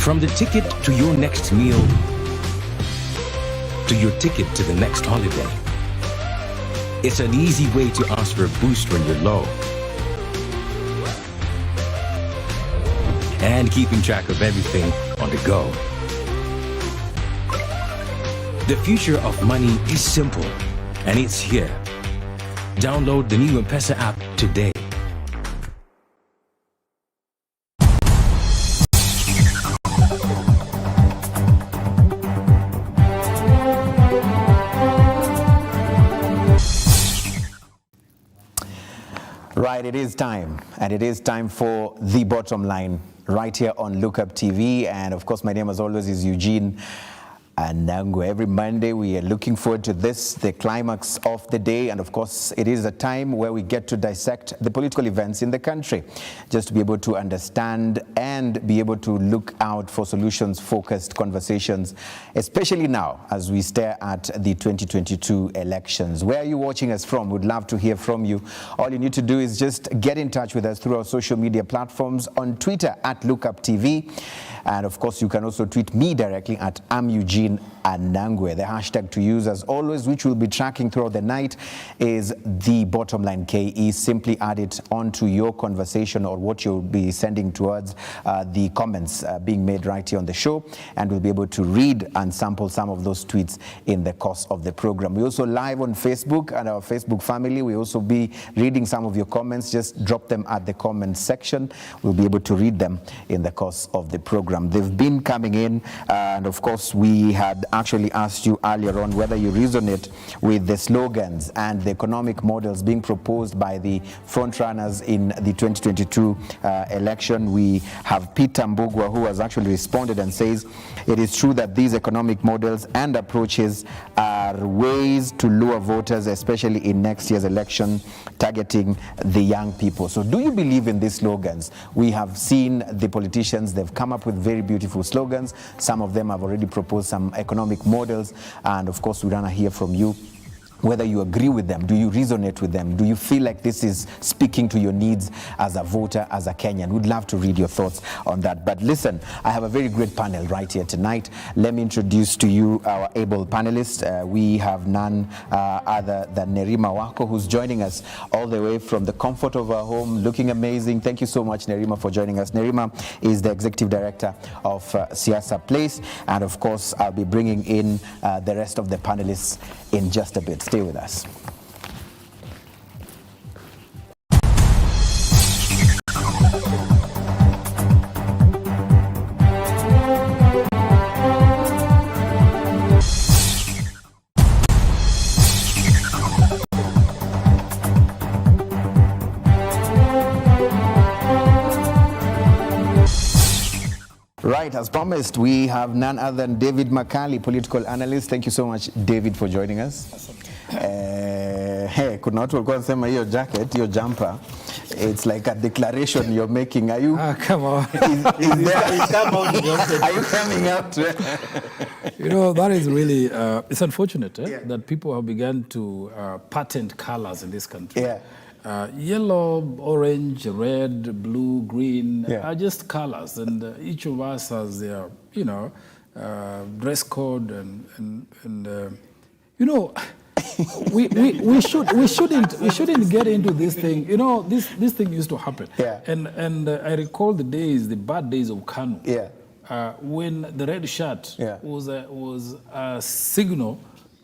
From the ticket to your next meal, to your ticket to the next holiday, it's an easy way to ask for a boost when you're low. And keeping track of everything on the go. The future of money is simple, and it's here. Download the new M-Pesa app today. Right, it is time, and it is time for The Bottom Line, right here on Lookup TV. And of course, my name as always is Eugene Anangwe. Every Monday we are looking forward to this, the climax of the day, and of course it is a time where we get to dissect the political events in the country, just to be able to understand and be able to look out for solutions-focused conversations, especially now as we stare at the 2022 elections. Where are you watching us from? We'd love to hear from you. All you need to do is just get in touch with us through our social media platforms, on Twitter at Lookup TV, and of course you can also tweet me directly at Eugene Anangwe. The hashtag to use, as always, which we'll be tracking throughout the night, is The Bottom Line KE. Simply add it onto your conversation or what you'll be sending towards the comments being made right here on the show, and we'll be able to read and sample some of those tweets in the course of the program. We're also live on Facebook and our Facebook family. We'll also be reading some of your comments. Just drop them at the comment section. We'll be able to read them in the course of the program. They've been coming in, and of course we had actually asked you earlier on whether you resonate with the slogans and the economic models being proposed by the frontrunners in the 2022 election. We have Peter Mbugwa, who has actually responded and says it is true that these economic models and approaches are ways to lure voters, especially in next year's election, targeting the young people. So do you believe in these slogans? We have seen the politicians, they've come up with very beautiful slogans. Some of them have already proposed some economic models, and of course we want to hear from you whether you agree with them. Do you resonate with them? Do you feel like this is speaking to your needs as a voter, as a Kenyan? We'd love to read your thoughts on that. But listen, I have a very great panel right here tonight. Let me introduce to you our able panelists. We have none other than Nerima Wako, who's joining us all the way from the comfort of our home, looking amazing. Thank you so much, Nerima, for joining us. Nerima is the Executive Director of Siasa Place. And of course, I'll be bringing in the rest of the panelists in just a bit. Stay with us. Right, as promised, we have none other than David Makali, political analyst. Thank you so much, David, for joining us. Hey, kuna watu walikuwa wanasema hiyo jacket, hiyo jumper, it's like a declaration you're making. Are you? Come on. Are you coming out? You know, that is really, it's unfortunate that people have begun to patent colors in this country. Yeah. Yellow, orange, red, blue, green are just colors, and each of us has their, you know, dress code, and you know, we shouldn't get into this thing. You know, this thing used to happen. Yeah. And I recall the bad days of Kanu. Yeah. When the red shirt was a signal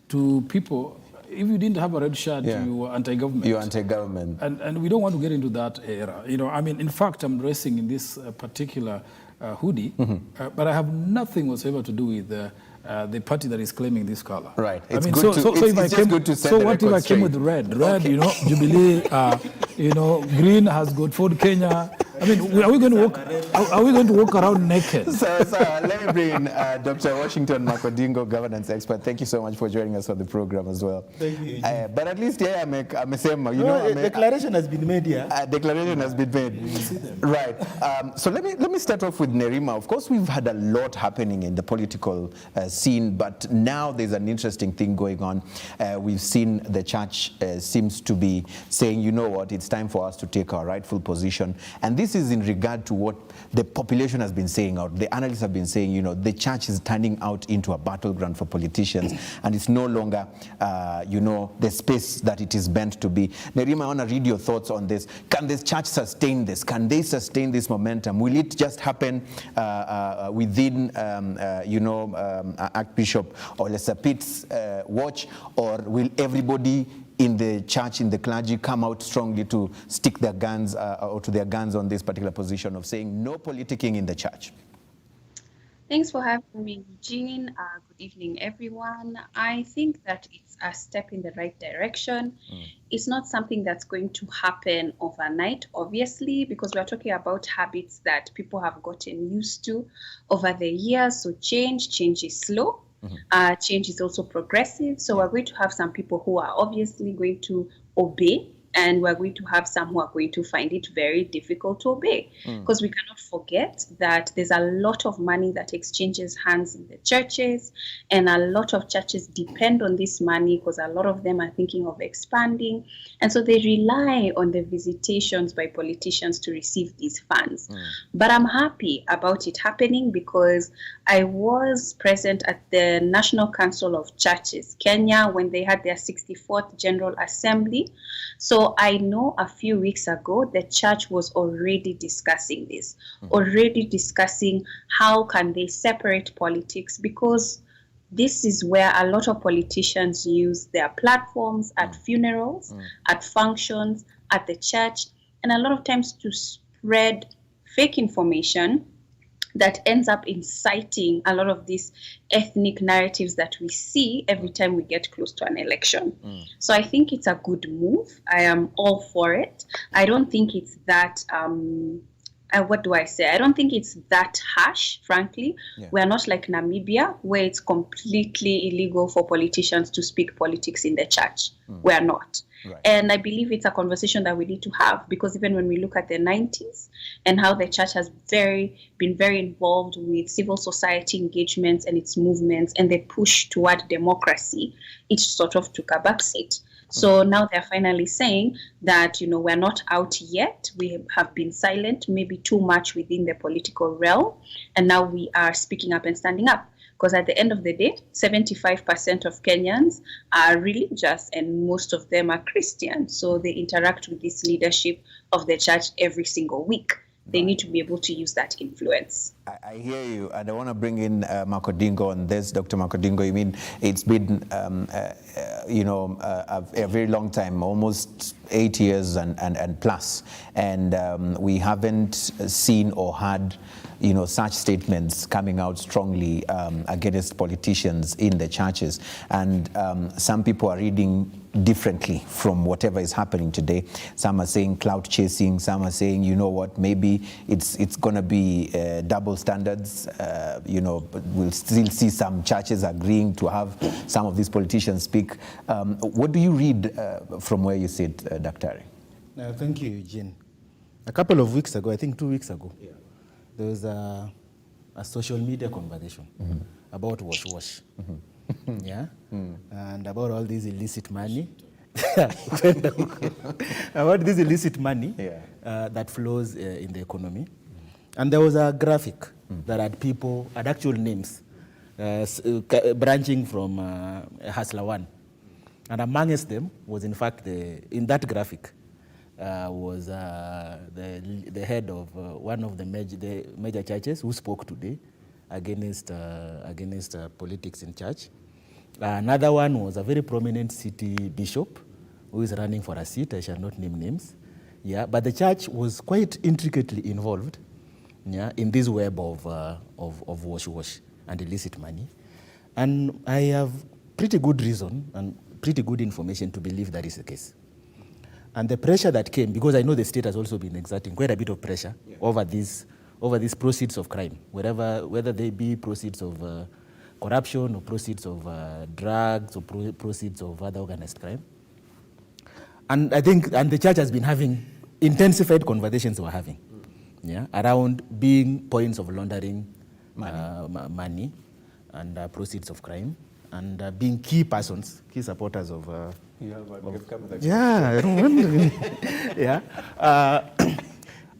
to people. If you didn't have a red shirt, you were anti-government. You're anti-government. And we don't want to get into that era. You know, I mean, in fact, I'm dressing in this particular hoodie, but I have nothing whatsoever to do with the party that is claiming this color. Right. It's good to set the what if I came with red? Red, you know, Jubilee, you know, green has good food, Kenya. I mean, are we going to walk around naked? So let me bring in Dr. Washington Makodingo, governance expert. Thank you so much for joining us on the program as well. Thank you. But at least here I'm a same, you know, a declaration has been made here. A declaration has been made. Right. So let me start off with Nerima. Of course, we've had a lot happening in the political scene, but now there's an interesting thing going on. We've seen the church seems to be saying, you know what, it's time for us to take our rightful position. And this this is in regard to what the population has been saying out. The analysts have been saying, you know, the church is turning out into a battleground for politicians, and it's no longer, you know, the space that it is meant to be. Nerima, I want to read your thoughts on this. Can the church sustain this? Can they sustain this momentum? Will it just happen within, you know, Archbishop Olesa Pitt's watch, or will everybody in the church, in the clergy, come out strongly to stick their guns or to their guns on this particular position of saying no politicking in the church? Thanks for having me, Eugene. Good evening, everyone. I think that it's a step in the right direction. It's not something that's going to happen overnight, obviously, because we're talking about habits that people have gotten used to over the years. So change is slow. Change is also progressive. So we're going to have some people who are obviously going to obey, and we're going to have some who are going to find it very difficult to obey, because we cannot forget that there's a lot of money that exchanges hands in the churches, and a lot of churches depend on this money because a lot of them are thinking of expanding, and so they rely on the visitations by politicians to receive these funds. But I'm happy about it happening because I was present at the National Council of Churches, Kenya, when they had their 64th General Assembly. So I know a few weeks ago, the church was already discussing this, already discussing how can they separate politics, because this is where a lot of politicians use their platforms at funerals, at functions, at the church, and a lot of times to spread fake information that ends up inciting a lot of these ethnic narratives that we see every time we get close to an election. So I think it's a good move. I am all for it. I don't think it's that, what do I say? I don't think it's that harsh, frankly. We're not like Namibia, where it's completely illegal for politicians to speak politics in the church. We're not. And I believe it's a conversation that we need to have, because even when we look at the 90s and how the church has been very involved with civil society engagements and its movements and the push toward democracy, it sort of took a backseat. So now they're finally saying that, you know, we're not out yet. We have been silent, maybe too much within the political realm. And now we are speaking up and standing up. Because at the end of the day, 75% of Kenyans are religious, and most of them are Christian. So they interact with this leadership of the church every single week. They need to be able to use that influence. I hear you, and I want to bring in Makodingo on this. Dr. Makodingo, you mean it's been, you know, a very long time, almost 8 years and plus, and we haven't seen or heard, you know, such statements coming out strongly against politicians in the churches. And some people are reading differently from whatever is happening today. Some are saying clout chasing, some are saying, you know what, maybe it's going to be double standards. You know, we'll still see some churches agreeing to have some of these politicians speak. What do you read from where you sit, Dr. Thank you, Eugene. A couple of weeks ago, I think 2 weeks ago, there was a social media conversation about wash. And about all this illicit money, about this illicit money that flows in the economy. And there was a graphic that had actual names branching from Hustler One. And amongst them was, in fact, in that graphic was the head of one of the major churches who spoke today against politics in church. Another one was a very prominent city bishop who is running for a seat. I shall not name names. But the church was quite intricately involved in this web of wash and illicit money. And I have pretty good reason and pretty good information to believe that is the case. And the pressure that came, because I know the state has also been exerting quite a bit of pressure over these proceeds of crime, whether they be proceeds of corruption or proceeds of drugs or proceeds of other organized crime. And I think, and the church has been having intensified conversations we're having around being points of laundering money and proceeds of crime, and being key persons, key supporters of...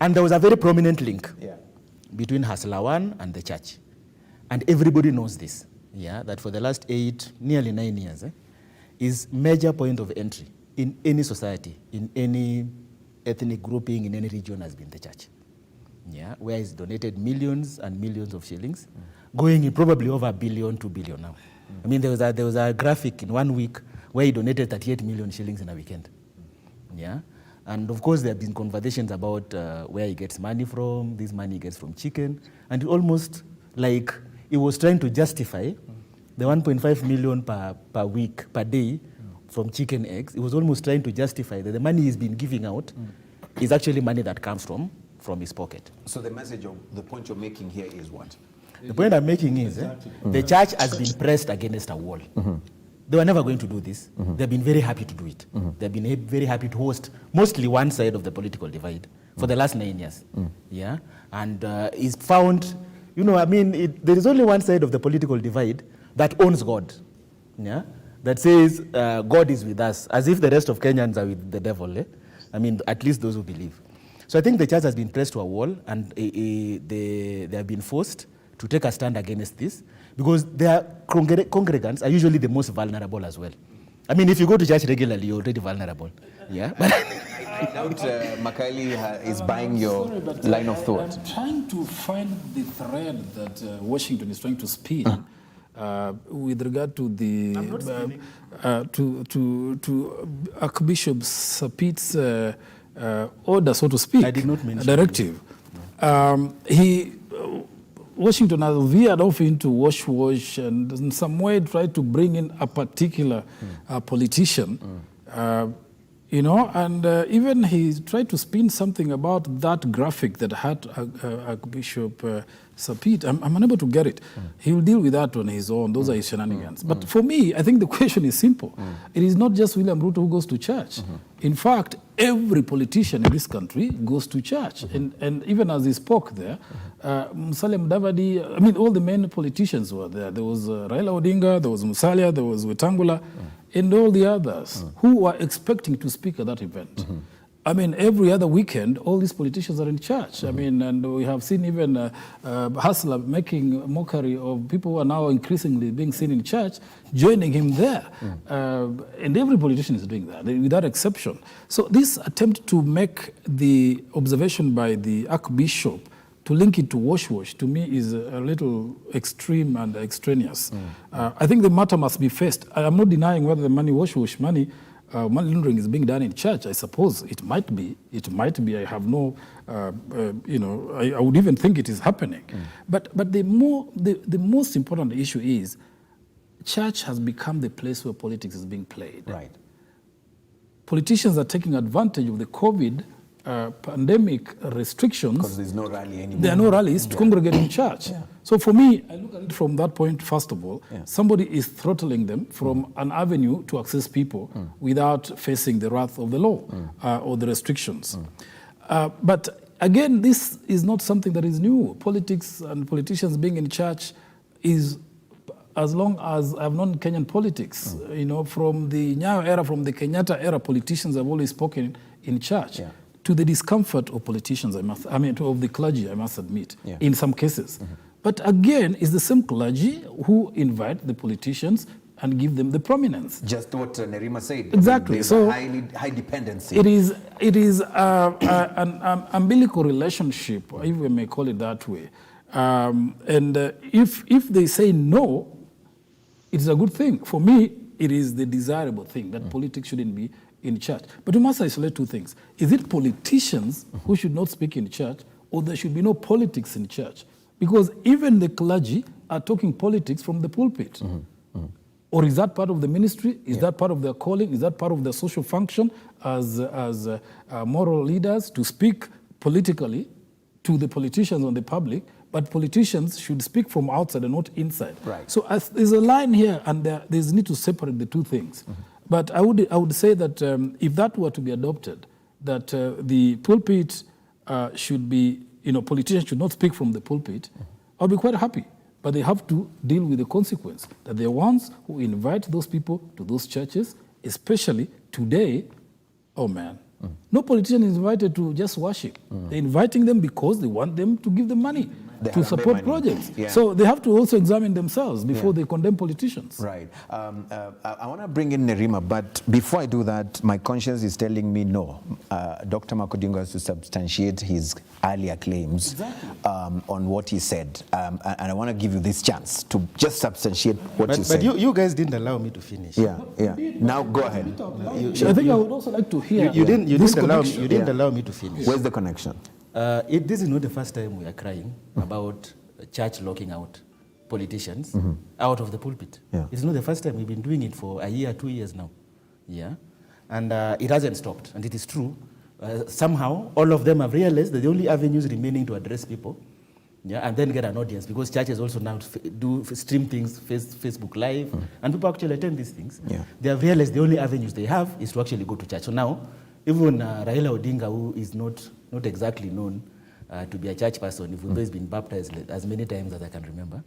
And there was a very prominent link between Hustler 1 and the church. And everybody knows this, that for the last nearly 9 years, is major point of entry in any society, in any ethnic grouping, in any region has been the church. Where it's donated millions and millions of shillings, going in probably over $1 billion, $2 billion now. I mean, there was a graphic in 1 week where he donated 38 million shillings in a weekend. And of course, there have been conversations about where he gets money from. This money he gets from chicken. And almost like he was trying to justify the 1.5 million per week, per day from chicken eggs. He was almost trying to justify that the money he's been giving out is actually money that comes from his pocket. So the message of the point you're making here is what? The point I'm making is the church has been pressed against a wall. They were never going to do this. They've been very happy to do it. They've been very happy to host mostly one side of the political divide for the last 9 years. And it's found, there is only one side of the political divide that owns God. That says God is with us, as if the rest of Kenyans are with the devil. I mean, at least those who believe. So I think the church has been pressed to a wall, and they have been forced to take a stand against this, because their congregants are usually the most vulnerable as well. I mean, if you go to church regularly, you're already vulnerable. I doubt Makaili is buying your line of thought. I'm trying to find the thread that Washington is trying to spin with regard to the to Archbishop Sapit's order, so to speak. I did not mention directive. Washington has veered off into wash, and in some way tried to bring in a particular politician, and even he tried to spin something about that graphic that had Archbishop Sapit. I'm unable to get it. He'll deal with that on his own. Those are his shenanigans. But for me, I think the question is simple. It is not just William Ruto who goes to church. In fact, every politician in this country goes to church. And even as he spoke there, Musalia, Mudavadi, I mean, all the main politicians were there. There was Raila Odinga, there was Musalia, there was Wetangula, and all the others who were expecting to speak at that event. I mean, every other weekend, all these politicians are in church. I mean, and we have seen even Hustler making mockery of people who are now increasingly being seen in church, joining him there. And every politician is doing that, without exception. So this attempt to make the observation by the Archbishop to link it to wash, to me, is a little extreme and extraneous. I think the matter must be faced. I am not denying whether the money wash money laundering is being done in church. I suppose it might be. It might be. I have no, I would even think it is happening. But the most important issue is church has become the place where politics is being played. Right. Politicians are taking advantage of the COVID pandemic restrictions. Because there's no rally anymore. There are no rallies to congregate in church. So for me, I look at it from that point, first of all. Somebody is throttling them from an avenue to access people without facing the wrath of the law or the restrictions. But again, this is not something that is new. Politics and politicians being in church is, as long as I've known Kenyan politics, from the Nyayo era, from the Kenyatta era, politicians have always spoken in church. To the discomfort of politicians, of the clergy, I must admit, in some cases. But again, it's the same clergy who invite the politicians and give them the prominence. Just what Nerima said. Exactly. There's so high dependency. It is an umbilical relationship, if we may call it that way. If they say no, it's a good thing. For me, it is the desirable thing that politics shouldn't be in church. But we must isolate two things. Is it politicians who should not speak in church, or there should be no politics in church? Because even the clergy are talking politics from the pulpit. Or is that part of the ministry? Is that part of their calling? Is that part of their social function as moral leaders to speak politically to the politicians and the public? But politicians should speak from outside and not inside. Right. So there's a line here, and there's need to separate the two things. But I would say that if that were to be adopted, that the pulpit should be, politicians should not speak from the pulpit, I'll be quite happy. But they have to deal with the consequence, that they're ones who invite those people to those churches, especially today. Oh man, No politician is invited to just worship. They're inviting them because they want them to give them money to support projects. Yeah. So they have to also examine themselves before they condemn politicians. Right. I want to bring in Nerima, but before I do that, my conscience is telling me no. Dr. Makodingo has to substantiate his earlier claims on what he said. And I want to give you this chance to just substantiate what you said. But you guys didn't allow me to finish. Yeah. Now go ahead. I think I would also like to hear You didn't allow me. You didn't Yeah. allow me to finish. Where's the connection? This is not the first time we are crying about church locking out politicians out of the pulpit. Yeah. It's not the first time. We've been doing it for a year, 2 years now. Yeah, and it hasn't stopped. And it is true. Somehow, all of them have realized that the only avenues remaining to address people, and then get an audience, because churches also now do stream things, Facebook Live, and people actually attend these things. Yeah. They have realized the only avenues they have is to actually go to church. So now, even Raila Odinga, who is not exactly known to be a church person, even though he's been baptized as many times as I can remember,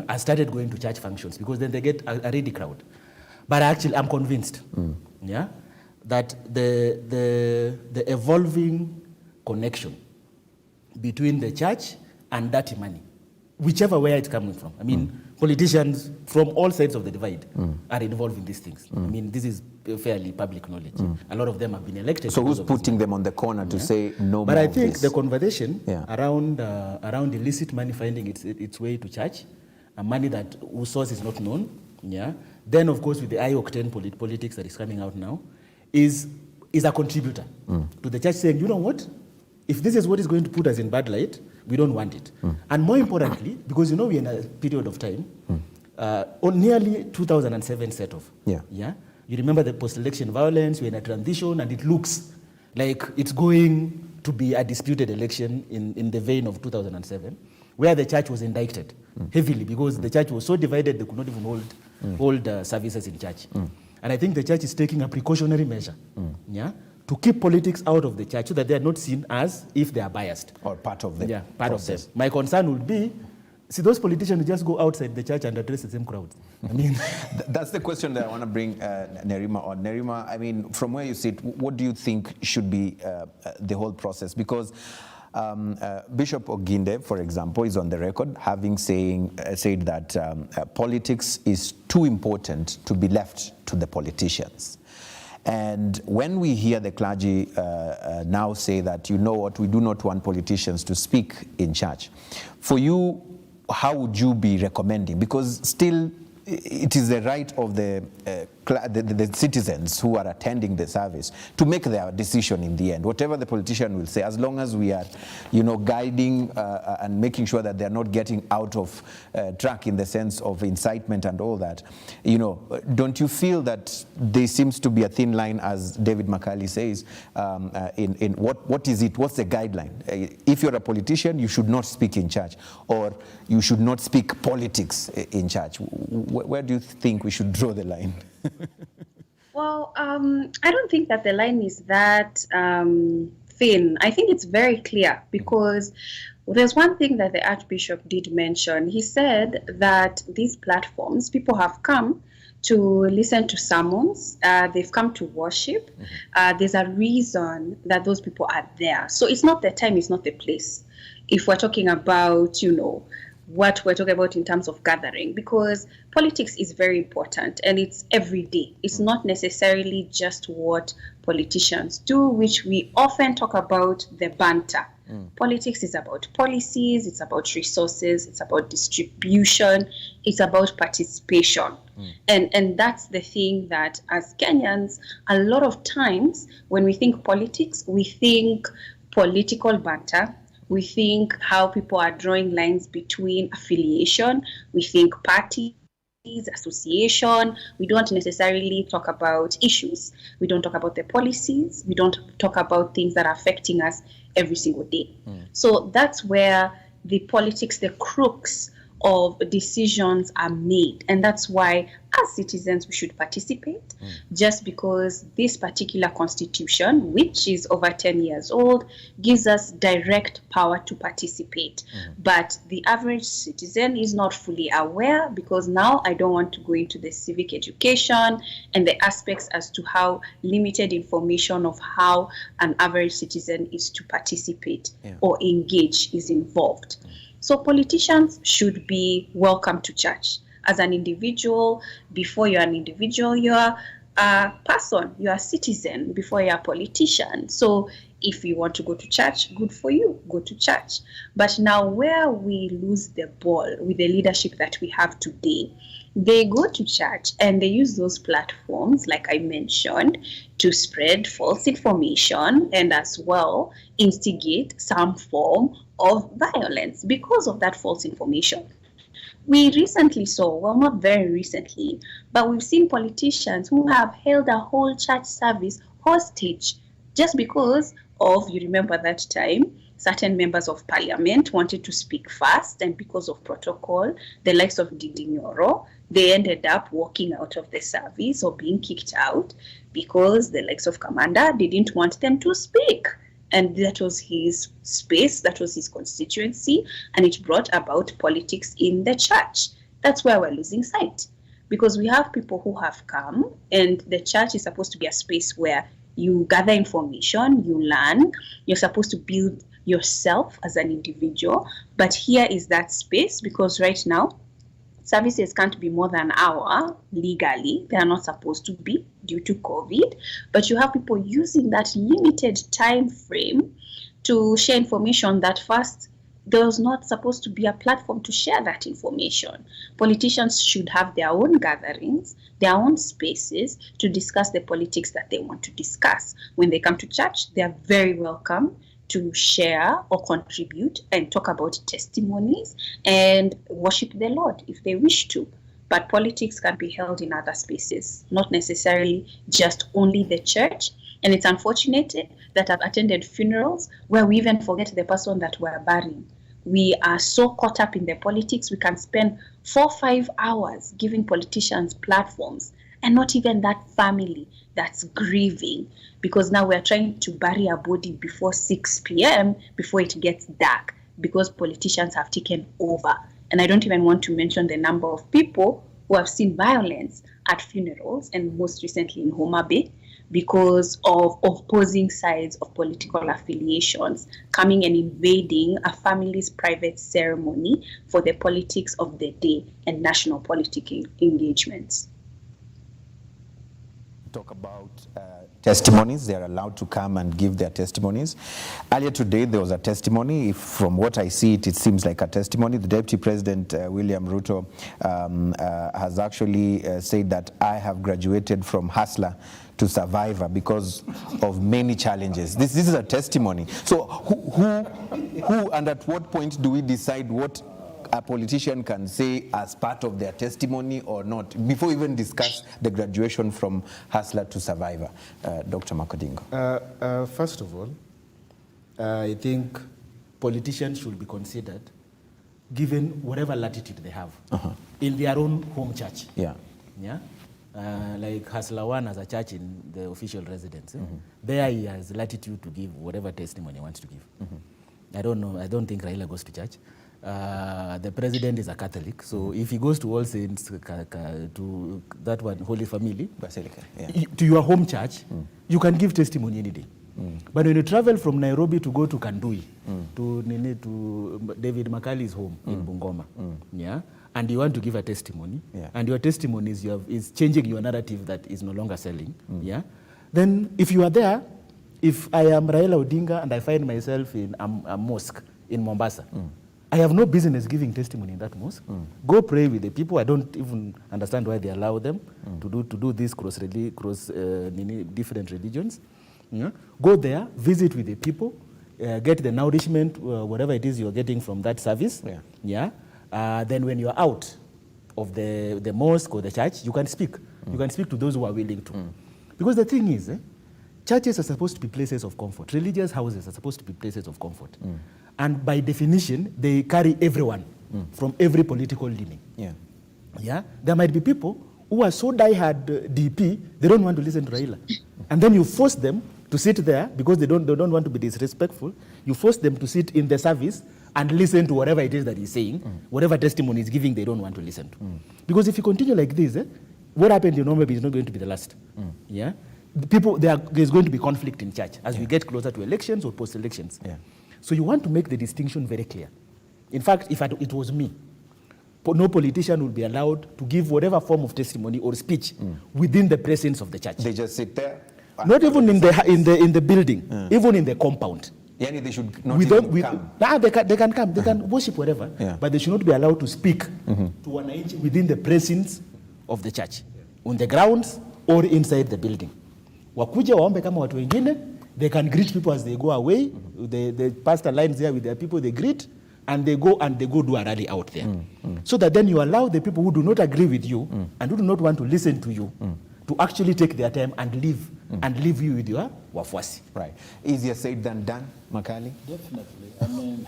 has started going to church functions because then they get a ready crowd. But actually, I'm convinced, that the evolving connection between the church and dirty money, whichever way it's coming from. I mean, politicians from all sides of the divide are involved in these things. I mean, this is fairly public knowledge. A lot of them have been elected. So who's putting them on the corner to say no more? But I of think this? the conversation Yeah. around illicit money finding its way to church, and money that whose source is not known, then of course with the high-octane politics that is coming out now, is a contributor to the church saying, you know what, if this is what is going to put us in bad light, we don't want it. And more importantly, because we're in a period of time, on nearly 2007 set off. You remember the post-election violence, we're in a transition, and it looks like it's going to be a disputed election in the vein of 2007, where the church was indicted heavily because the church was so divided they could not even hold services in church. And I think the church is taking a precautionary measure to keep politics out of the church so that they are not seen as if they are biased. Or part of the part process. Of them. My concern would be, see, those politicians who just go outside the church and address the same crowd. I mean, that's the question that I want to bring Nerima on. Nerima, I mean, from where you sit, what do you think should be the whole process? Because Bishop Oginde, for example, is on the record having said that politics is too important to be left to the politicians. And when we hear the clergy now say that, you know what, we do not want politicians to speak in church, for you, how would you be recommending? Because still, it is the right of the citizens who are attending the service to make their decision in the end. Whatever the politician will say, as long as we are, guiding and making sure that they are not getting out of track in the sense of incitement and all that, don't you feel that there seems to be a thin line, as David McCarley says, in what is it? What's the guideline? If you're a politician, you should not speak in church, or you should not speak politics in church. Where do you think we should draw the line? Well, I don't think that the line is that thin. I think it's very clear, because there's one thing that the Archbishop did mention. He said that these platforms, people have come to listen to sermons, they've come to worship. There's a reason that those people are there. So it's not the time, it's not the place. If we're talking about, what we're talking about in terms of gathering, because politics is very important and it's every day. It's not necessarily just what politicians do, which we often talk about the banter. Politics is about policies, it's about resources, it's about distribution, it's about participation. And that's the thing that as Kenyans, a lot of times when we think politics, we think political banter. We think how people are drawing lines between affiliation. We think parties, association. We don't necessarily talk about issues. We don't talk about the policies. We don't talk about things that are affecting us every single day. So that's where the politics, the crux of decisions are made. And that's why, as citizens, we should participate. Just because this particular constitution, which is over 10 years old, gives us direct power to participate. But the average citizen is not fully aware, because now I don't want to go into the civic education and the aspects as to how limited information of how an average citizen is to participate or engage is involved. So politicians should be welcome to church. As an individual, before you're an individual, you're a person, you're a citizen before you're a politician. So if you want to go to church, good for you, go to church. But now where we lose the ball with the leadership that we have today, they go to church and they use those platforms, like I mentioned, to spread false information and as well instigate some form of violence because of that false information. We recently saw, well, not very recently, but we've seen politicians who have held a whole church service hostage just because of, you remember that time, certain members of parliament wanted to speak fast, and because of protocol, the likes of Didi Nyoro, they ended up walking out of the service or being kicked out because the likes of Commander didn't want them to speak. And that was his space, that was his constituency, and it brought about politics in the church. That's where we're losing sight, because we have people who have come, and the church is supposed to be a space where you gather information, you learn, you're supposed to build yourself as an individual. But here is that space, because right now, services can't be more than an hour legally. They are not supposed to be due to COVID. But you have people using that limited time frame to share information that first, there was not supposed to be a platform to share that information. Politicians should have their own gatherings, their own spaces to discuss the politics that they want to discuss. When they come to church, they are very welcome to share or contribute and talk about testimonies and worship the Lord if they wish to. But politics can be held in other spaces, not necessarily just only the church. And it's unfortunate that I've attended funerals where we even forget the person that we're burying. We are so caught up in the politics, we can spend 4 or 5 hours giving politicians platforms and not even that family that's grieving, because now we're trying to bury a body before 6 p.m. before it gets dark, because politicians have taken over. And I don't even want to mention the number of people who have seen violence at funerals, and most recently in Homa Bay, because of opposing sides of political affiliations coming and invading a family's private ceremony for the politics of the day and national political engagements. Talk about testimonies. They are allowed to come and give their testimonies. Earlier today, there was a testimony. From what I see, it seems like a testimony. The Deputy President, William Ruto, has actually said that I have graduated from hustler to survivor because of many challenges. This is a testimony. So who and at what point do we decide what a politician can say as part of their testimony or not, before we even discuss the graduation from hustler to survivor? Dr. Makodingo. First of all, I think politicians should be considered given whatever latitude they have in their own home church. Yeah. Like Hustler One has a church in the official residence. There he has latitude to give whatever testimony he wants to give. I don't know. I don't think Raila goes to church. The president is a Catholic, so if he goes to All Saints, to that one, Holy Family, Basilica, to your home church, you can give testimony any day. But when you travel from Nairobi to go to Kandui, to David Makali's home in Bungoma, and you want to give a testimony, and your testimony is changing your narrative that is no longer selling, then if you are there, if I am Raila Odinga and I find myself in a mosque in Mombasa, I have no business giving testimony in that mosque. Go pray with the people. I don't even understand why they allow them to do this cross different religions. Go there, visit with the people, get the nourishment, whatever it is you're getting from that service. Then when you're out of the mosque or the church, you can speak. You can speak to those who are willing to. Because the thing is, churches are supposed to be places of comfort. Religious houses are supposed to be places of comfort. And by definition, they carry everyone from every political leaning. Yeah. Yeah, there might be people who are so diehard DP, they don't want to listen to Raila. And then you force them to sit there because they don't want to be disrespectful. You force them to sit in the service and listen to whatever it is that he's saying, whatever testimony he's giving, they don't want to listen to. Because if you continue like this, what happened in Nomebe is not going to be the last. Yeah, the people there's going to be conflict in church as we get closer to elections or post-elections. Yeah. So you want to make the distinction very clear. In fact, if it was me, no politician will be allowed to give whatever form of testimony or speech within the presence of the church. They just sit there? Not even in the building, even in the compound. Yani they should not even come. They can come, they can worship wherever, but they should not be allowed to speak to wananchi within the presence of the church, on the grounds or inside the building. Wakuja waombe kama watu wengine, they can greet people as they go away. They pass the lines there with their people, they greet, and they go do a rally out there. So that then you allow the people who do not agree with you and who do not want to listen to you to actually take their time and leave you with your wafuasi. Right. Easier said than done, Makali? Definitely. I mean,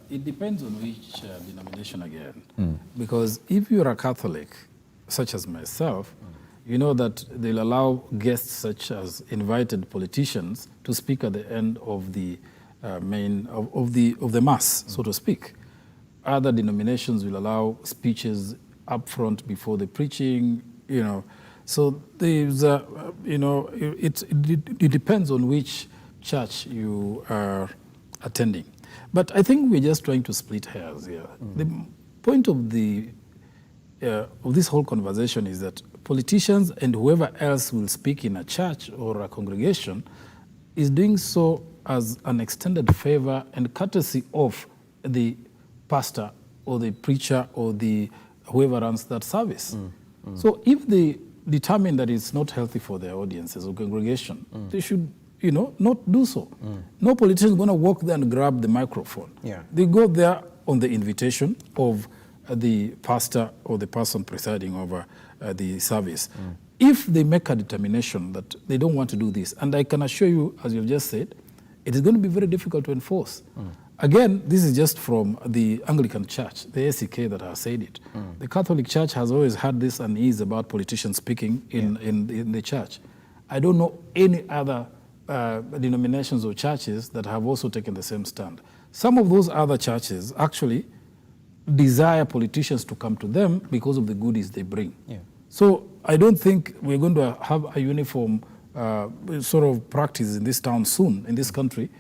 it depends on which denomination again. Because if you're a Catholic, such as myself, you know that they'll allow guests such as invited politicians to speak at the end of the of the mass, so to speak. Other denominations will allow speeches up front before the preaching, you know. So there's, you know, it depends on which church you are attending. But I think we're just trying to split hairs here. The point of this whole conversation is that politicians and whoever else will speak in a church or a congregation is doing so as an extended favor and courtesy of the pastor or the preacher or whoever runs that service. So if they determine that it's not healthy for their audiences or congregation, they should, you know, not do so. No politician is going to walk there and grab the microphone. Yeah. They go there on the invitation of the pastor or the person presiding over the service. If they make a determination that they don't want to do this, and I can assure you, as you've just said, it is going to be very difficult to enforce. Again, this is just from the Anglican Church, the ACK that has said it. The Catholic Church has always had this unease about politicians speaking in the church. I don't know any other denominations or churches that have also taken the same stand. Some of those other churches actually desire politicians to come to them because of the goodies they bring. So I don't think we're going to have a uniform sort of practice in this town soon, in this country.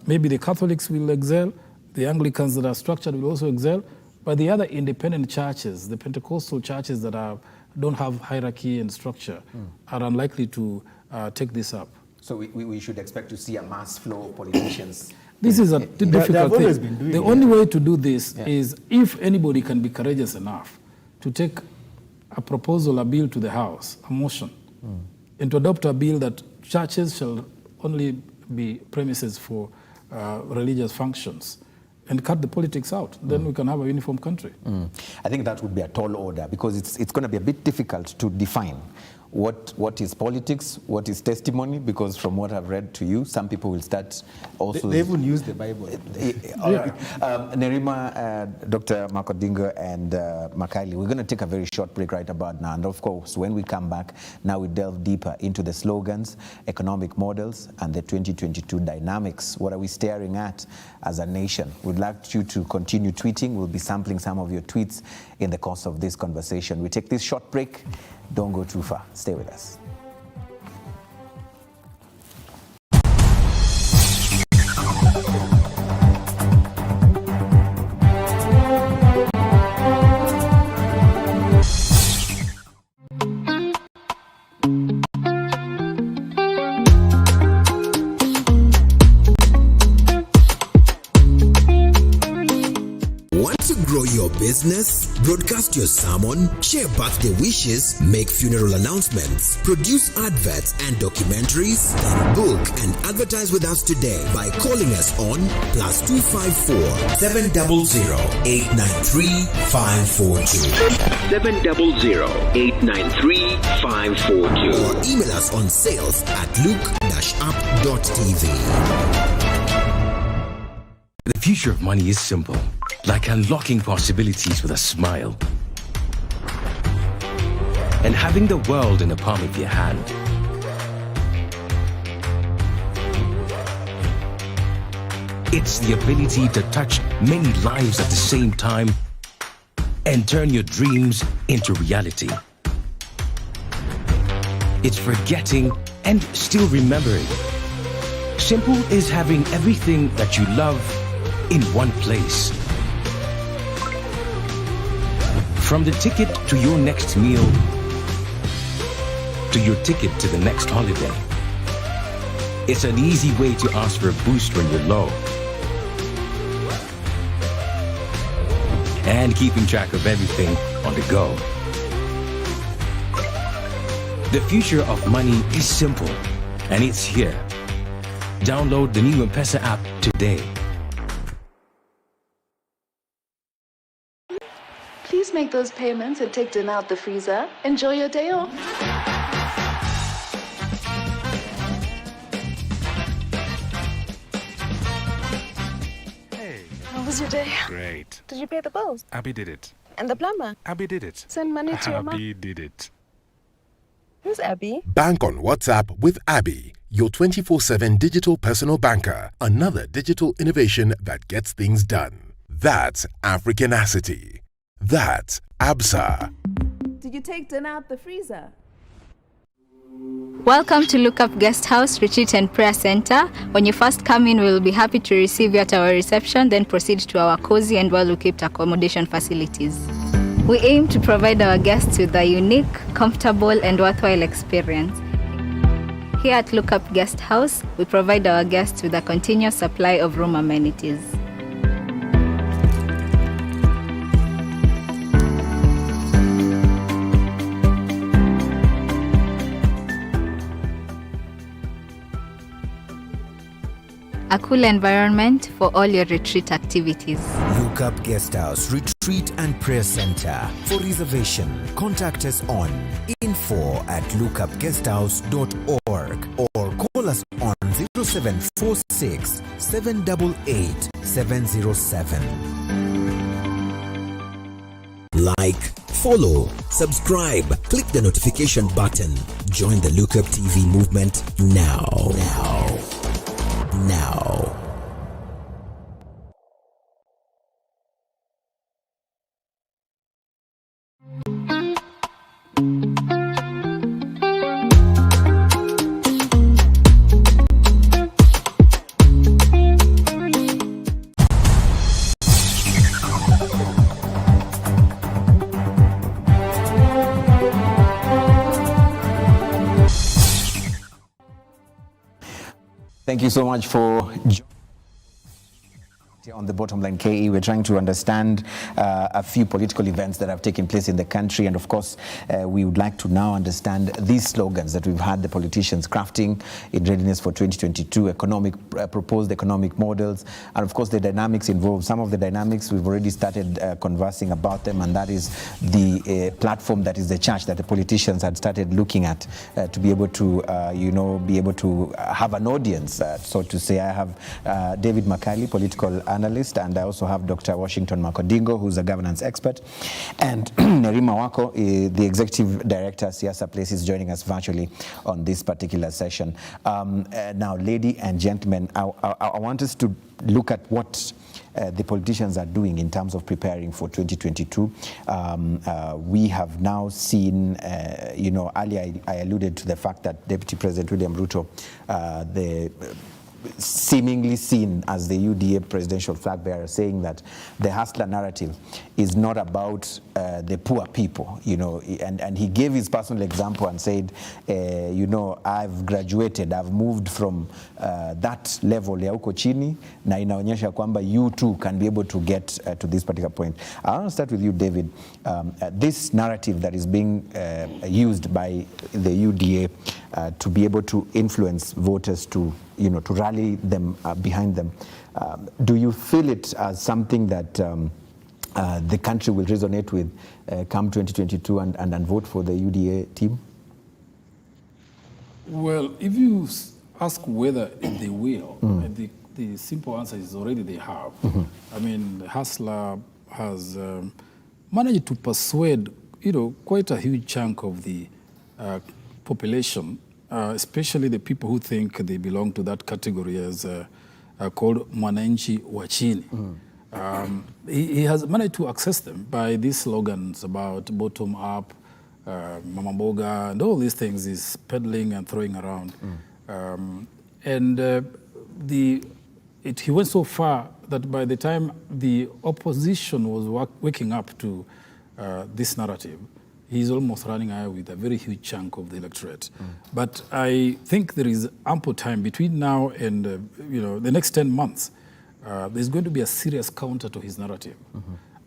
Maybe the Catholics will excel, the Anglicans that are structured will also excel, but the other independent churches, the Pentecostal churches that don't have hierarchy and structure, are unlikely to take this up. So we should expect to see a mass flow of politicians. This is a difficult thing. The only way to do this is if anybody can be courageous enough to take a proposal, a bill to the House, a motion, and to adopt a bill that churches shall only be premises for religious functions and cut the politics out. Then we can have a uniform country. I think that would be a tall order because it's going to be a bit difficult to define what is politics, what is testimony, because from what I've read to you, some people will start also... They even use the Bible. Nerima, Dr. Makodingo and Makali, we're going to take a very short break right about now. And of course, when we come back, now we delve deeper into the slogans, economic models, and the 2022 dynamics. What are we staring at as a nation? We'd like you to continue tweeting. We'll be sampling some of your tweets in the course of this conversation. We take this short break. Don't go too far. Stay with us. Business, broadcast your sermon, share birthday wishes, make funeral announcements, produce adverts and documentaries, then book and advertise with us today by calling us on +254 700 893 542 700 893 542 or email us on sales@luke-up.tv. The future of money is simple, like unlocking possibilities with a smile. And having the world in the palm of your hand. It's the ability to touch many lives at the same time and turn your dreams into reality. It's forgetting and still remembering. Simple is having everything that you love in one place. From the ticket to your next meal, to your ticket to the next holiday. It's an easy way to ask for a boost when you're low. And keeping track of everything on the go. The future of money is simple, and it's here. Download the new M-Pesa app today. Please make those payments and take dinner out the freezer. Enjoy your day off. Hey. How was your day? Great. Did you pay the bills? Abby did it. And the plumber? Abby did it. Send money to your mom? Abby did it. Who's Abby? Bank on WhatsApp with Abby, your 24/7 digital personal banker. Another digital innovation that gets things done. That's Africanacity. That's ABSA. Did you take dinner out the freezer? Welcome to Lookup Guest House Retreat and Prayer Center. When you first come in, we will be happy to receive you at our reception, then proceed to our cozy and well-equipped accommodation facilities. We aim to provide our guests with a unique, comfortable, and worthwhile experience. Here at Lookup Guest House, we provide our guests with a continuous supply of room amenities. A cool environment for all your retreat activities. Lookup Guest House Retreat and Prayer Center. For reservation, contact us on info@lookupguesthouse.org or call us on 0746 788 707. Like, follow, subscribe, click the notification button. Join the Lookup TV movement now. Thank you so much for joining on the Bottom Line KE. We're trying to understand a few political events that have taken place in the country, and of course we would like to now understand these slogans that we've had the politicians crafting in readiness for 2022, proposed economic models, and of course the dynamics involved. Some of the dynamics we've already started conversing about them, and that is the platform that is the church that the politicians had started looking at to be able to have an audience, so to say. I have David Makali, political analyst, and I also have Dr. Washington Makodingo, who's a governance expert, and Nerima Wako, the executive director, Siasa Place, is joining us virtually on this particular session. Now, ladies and gentlemen, I want us to look at what the politicians are doing in terms of preparing for 2022. We have now seen, earlier I alluded to the fact that Deputy President William Ruto, seemingly seen as the UDA presidential flag bearer, saying that the hustler narrative is not about the poor people, and he gave his personal example and said, I've graduated, I've moved from that level ya uko chini, na inaonyesha kwamba you too can be able to get to this particular point. I want to start with you, David. This narrative that is being used by the UDA to be able to influence voters to rally them behind them. Do you feel it as something that the country will resonate with come 2022 and vote for the UDA team? Well, if you ask whether they will, I think the simple answer is already they have. I mean, Hustler has managed to persuade, quite a huge chunk of the population, especially the people who think they belong to that category as called Mwananchi wa chini. He has managed to access them by these slogans about bottom up, Mama Mboga, and all these things he's peddling and throwing around. He went so far that by the time the opposition was waking up to this narrative, he's almost running away with a very huge chunk of the electorate. But I think there is ample time between now and the next 10 months. There's going to be a serious counter to his narrative.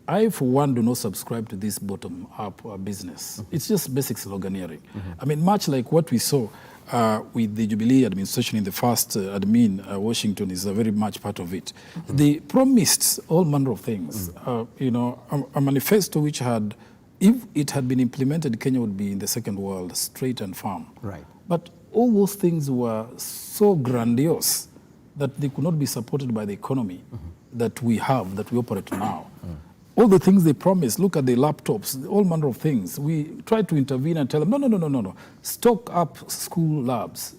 I, for one, do not subscribe to this bottom-up business. It's just basic sloganeering. I mean, much like what we saw with the Jubilee administration in the first admin, Washington is a very much part of it. They promised all manner of things. A manifesto which had, if it had been implemented, Kenya would be in the second world, straight and firm. Right. But all those things were so grandiose that they could not be supported by the economy that we have, that we operate now. All the things they promised, look at the laptops, all manner of things. We tried to intervene and tell them, no. Stock up school labs,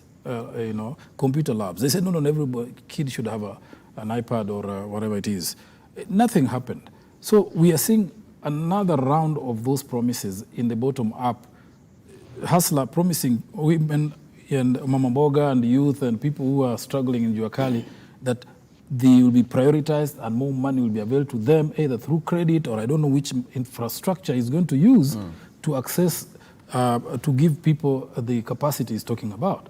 computer labs. They said, no, every kid should have an iPad or whatever it is. Nothing happened. So we are seeing another round of those promises in the bottom up. Hustler promising women and Mama Mboga and youth and people who are struggling in Juakali that they will be prioritized and more money will be available to them, either through credit or I don't know which infrastructure is going to use to access, to give people the capacity he's talking about.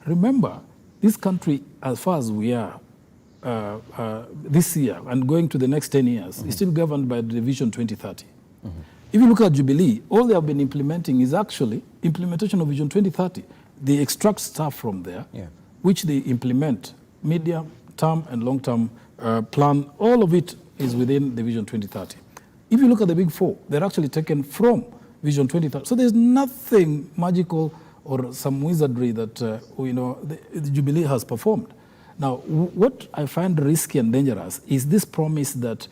Remember, this country, as far as we are this year and going to the next 10 years, is still governed by the Vision 2030. If you look at Jubilee, all they have been implementing is actually implementation of Vision 2030. They extract stuff from there, which they implement, medium term and long-term plan. All of it is within the Vision 2030. If you look at the big four, they're actually taken from Vision 2030. So there's nothing magical or some wizardry that the Jubilee has performed. Now, what I find risky and dangerous is this promise that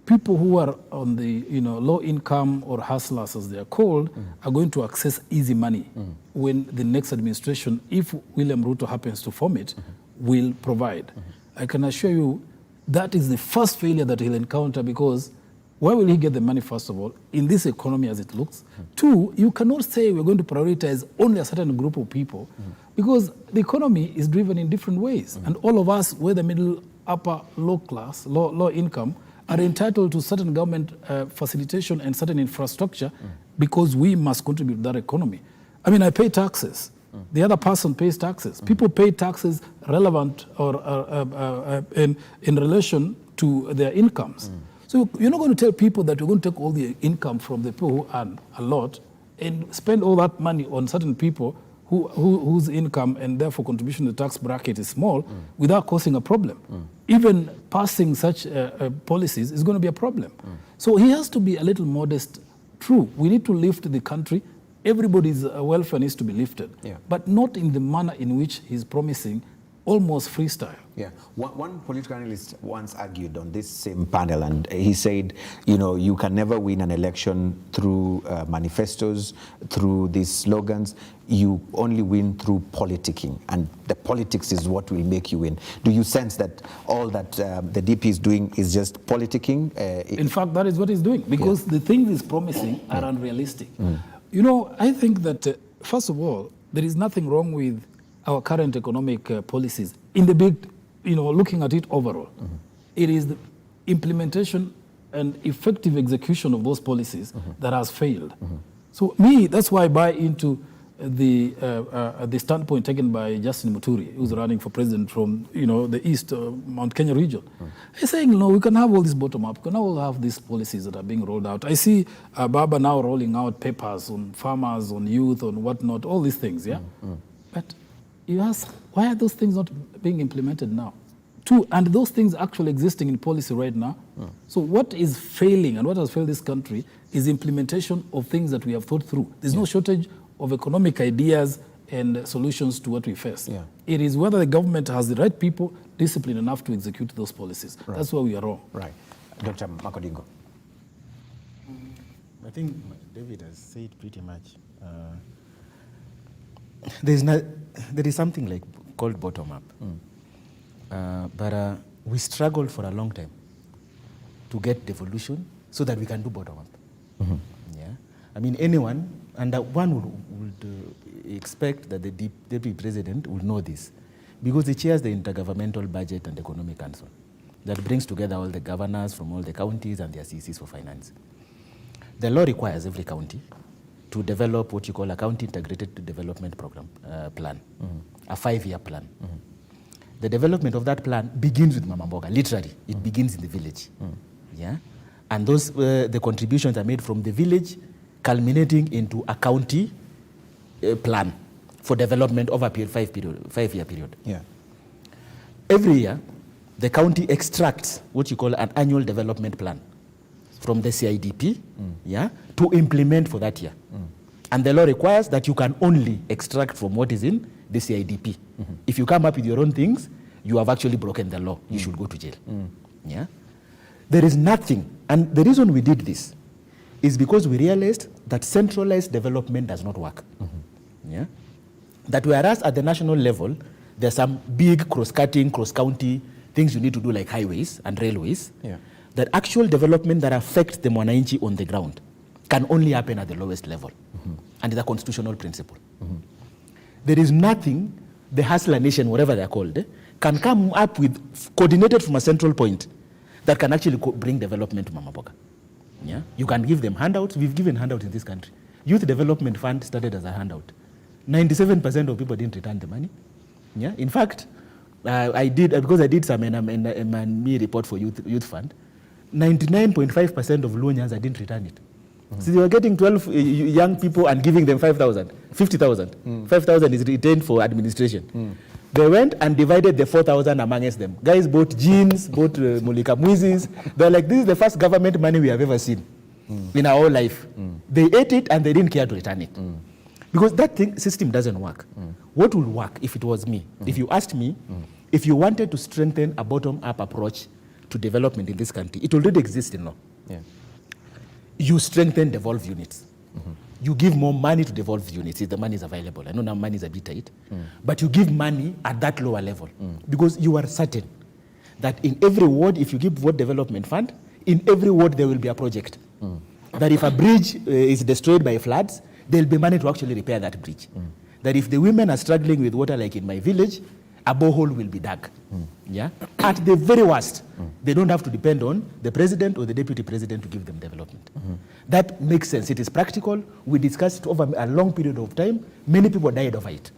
people who are on the low income or hustlers, as they are called, are going to access easy money when the next administration, if William Ruto happens to form it, will provide. I can assure you that is the first failure that he'll encounter, because where will he get the money, first of all, in this economy as it looks? Two, you cannot say we're going to prioritize only a certain group of people because the economy is driven in different ways. And all of us, whether middle, upper, low class, low income, are entitled to certain government facilitation and certain infrastructure because we must contribute to that economy. I mean, I pay taxes. The other person pays taxes. People pay taxes relevant or in relation to their incomes. So you're not going to tell people that you're going to take all the income from the people who earn a lot and spend all that money on certain people whose income and therefore contribution to the tax bracket is small without causing a problem. Even passing such policies is going to be a problem. So he has to be a little modest. True, we need to lift the country. Everybody's welfare needs to be lifted, but not in the manner in which he's promising, almost freestyle. Yeah. One political analyst once argued on this same panel, and he said, you can never win an election through manifestos, through these slogans. You only win through politicking, and the politics is what will make you win. Do you sense that all that the DP is doing is just politicking? In fact, that is what he's doing, because the things he's promising are unrealistic. I think that, first of all, there is nothing wrong with our current economic policies in the big, looking at it overall. It is the implementation and effective execution of those policies that has failed. So that's why I buy into the standpoint taken by Justin Muturi, who's running for president from the east Mount Kenya region. He's saying, no, we can have all this bottom up. We can all have these policies that are being rolled out. I see Baba now rolling out papers on farmers, on youth, on whatnot, all these things, But you ask, why are those things not being implemented now? Two, and those things actually existing in policy right now. So what is failing and what has failed this country is implementation of things that we have thought through. There's no shortage of economic ideas and solutions to what we face. Yeah. It is whether the government has the right people, disciplined enough to execute those policies. Right. That's where we are wrong. Right. Dr. Makodingo. I think David has said pretty much. There is something like called bottom up, but we struggled for a long time to get devolution so that we can do bottom up. Mm-hmm. Yeah, I mean anyone, and one would expect that the deputy president will know this, because he chairs the Intergovernmental Budget and Economic Council that brings together all the governors from all the counties and their CCs for finance. The law requires every county to develop what you call a county integrated development program plan, a 5-year plan. The development of that plan begins with Mama Mboga, literally. It begins in the village. Yeah? And those the contributions are made from the village, culminating into a county plan for development over a 5-year period. Yeah. Every year, the county extracts what you call an annual development plan from the CIDP, yeah, to implement for that year. And the law requires that you can only extract from what is in the CIDP. If you come up with your own things, you have actually broken the law. You should go to jail. Yeah? There is nothing, and the reason we did this is because we realized that centralized development does not work. Yeah? That whereas at the national level, there's some big cross-cutting, cross-county things you need to do like highways and railways, that actual development that affects the mwananchi on the ground can only happen at the lowest level. And it's a constitutional principle. There is nothing the hustler nation, whatever they're called, can come up with, coordinated from a central point, that can actually bring development to Mama Mboga. Yeah? You can give them handouts. We've given handouts in this country. Youth Development Fund started as a handout. 97% of people didn't return the money. Yeah? In fact, I did, because I did some M&Me report for Youth Fund, 99.5% of loaners, I didn't return it. So they were getting 12 young people and giving them 5,000, 50,000. 5,000 is retained for administration. They went and divided the 4,000 amongst them. Guys bought jeans, bought Mulika Mwizis. They're like, this is the first government money we have ever seen in our whole life. They ate it and they didn't care to return it. Because that system doesn't work. What will work if it was me? If you asked me, if you wanted to strengthen a bottom-up approach to development in this country, it already exists in law. You strengthen devolved units. You give more money to devolved units if the money is available. I know now money is a bit tight, but you give money at that lower level because you are certain that in every ward, if you give ward development fund, in every ward there will be a project. That if a bridge is destroyed by floods, there will be money to actually repair that bridge. That if the women are struggling with water like in my village, a borehole will be dug. Yeah? At the very worst, they don't have to depend on the president or the deputy president to give them development. That makes sense. It is practical. We discussed it over a long period of time. Many people died over it.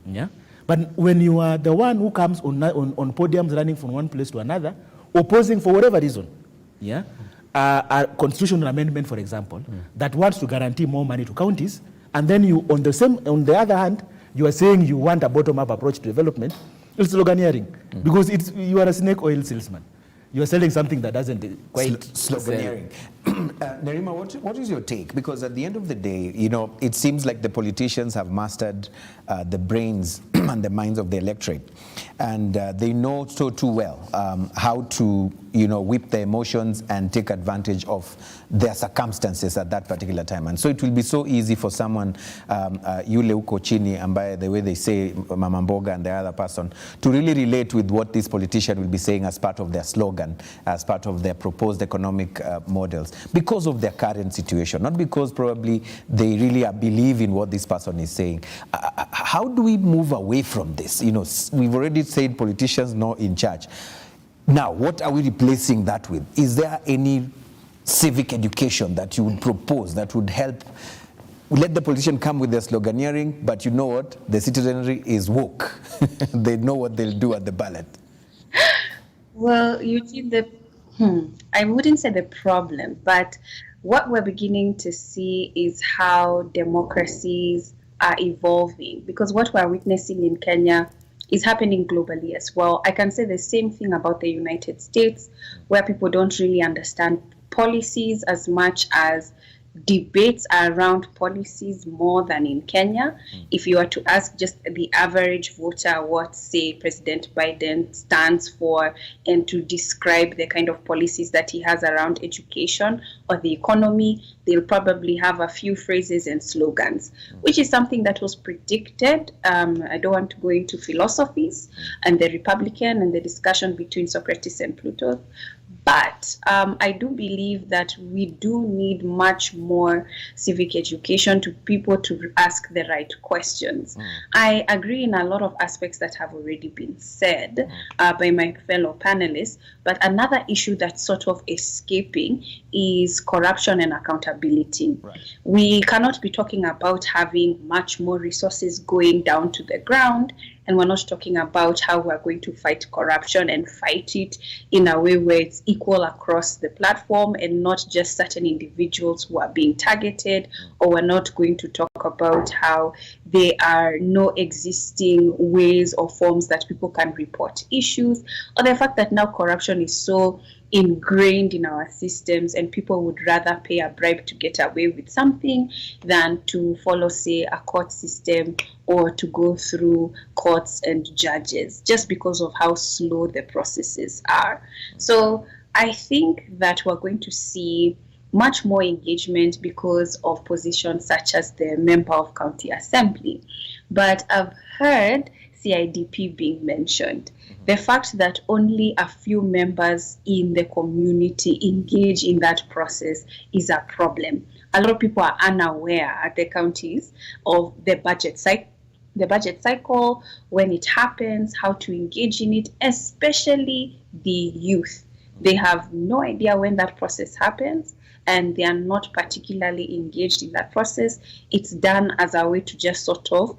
Yeah? But when you are the one who comes on podiums running from one place to another, opposing for whatever reason, yeah? A constitutional amendment, for example, that wants to guarantee more money to counties, and then you, on the other hand, you are saying you want a bottom-up approach to development, it's sloganeering. Because you are a snake oil salesman. You are selling something that doesn't quite sloganeering. Nerima, what is your take? Because at the end of the day, it seems like the politicians have mastered the brains and the minds of the electorate. And they know so too well how to, whip their emotions and take advantage of their circumstances at that particular time. And so it will be so easy for someone, yule uko chini, ambaye the way they say Mama Mboga and the other person, to really relate with what this politician will be saying as part of their slogan, as part of their proposed economic models, because of their current situation, not because probably they really believe in what this person is saying. How do we move away from this? We've already said politicians not in charge. Now, what are we replacing that with? Is there any civic education that you would propose that would help? Let the politician come with their sloganeering, but you know what? The citizenry is woke. They know what they'll do at the ballot. Well, Eugene, I wouldn't say the problem, but what we're beginning to see is how democracies are evolving, because what we're witnessing in Kenya is happening globally as well. I can say the same thing about the United States, where people don't really understand policies as much as debates around policies more than in Kenya. If you were to ask just the average voter what, say, President Biden stands for and to describe the kind of policies that he has around education or the economy, they'll probably have a few phrases and slogans, which is something that was predicted. I don't want to go into philosophies and the Republican and the discussion between Socrates and Pluto. But I do believe that we do need much more civic education to people to ask the right questions. I agree in a lot of aspects that have already been said by my fellow panelists, but another issue that's sort of escaping is corruption and accountability. Right. We cannot be talking about having much more resources going down to the ground, and we're not talking about how we're going to fight corruption and fight it in a way where it's equal across the platform and not just certain individuals who are being targeted, or we're not going to talk about how there are no existing ways or forms that people can report issues, or the fact that now corruption is so ingrained in our systems and people would rather pay a bribe to get away with something than to follow, say, a court system or to go through courts and judges just because of how slow the processes are. So I think that we're going to see much more engagement because of positions such as the member of county assembly. But I've heard CIDP being mentioned. The fact that only a few members in the community engage in that process is a problem. A lot of people are unaware at the counties of the budget cycle, when it happens, how to engage in it, especially the youth. They have no idea when that process happens, and they are not particularly engaged in that process. It's done as a way to just sort of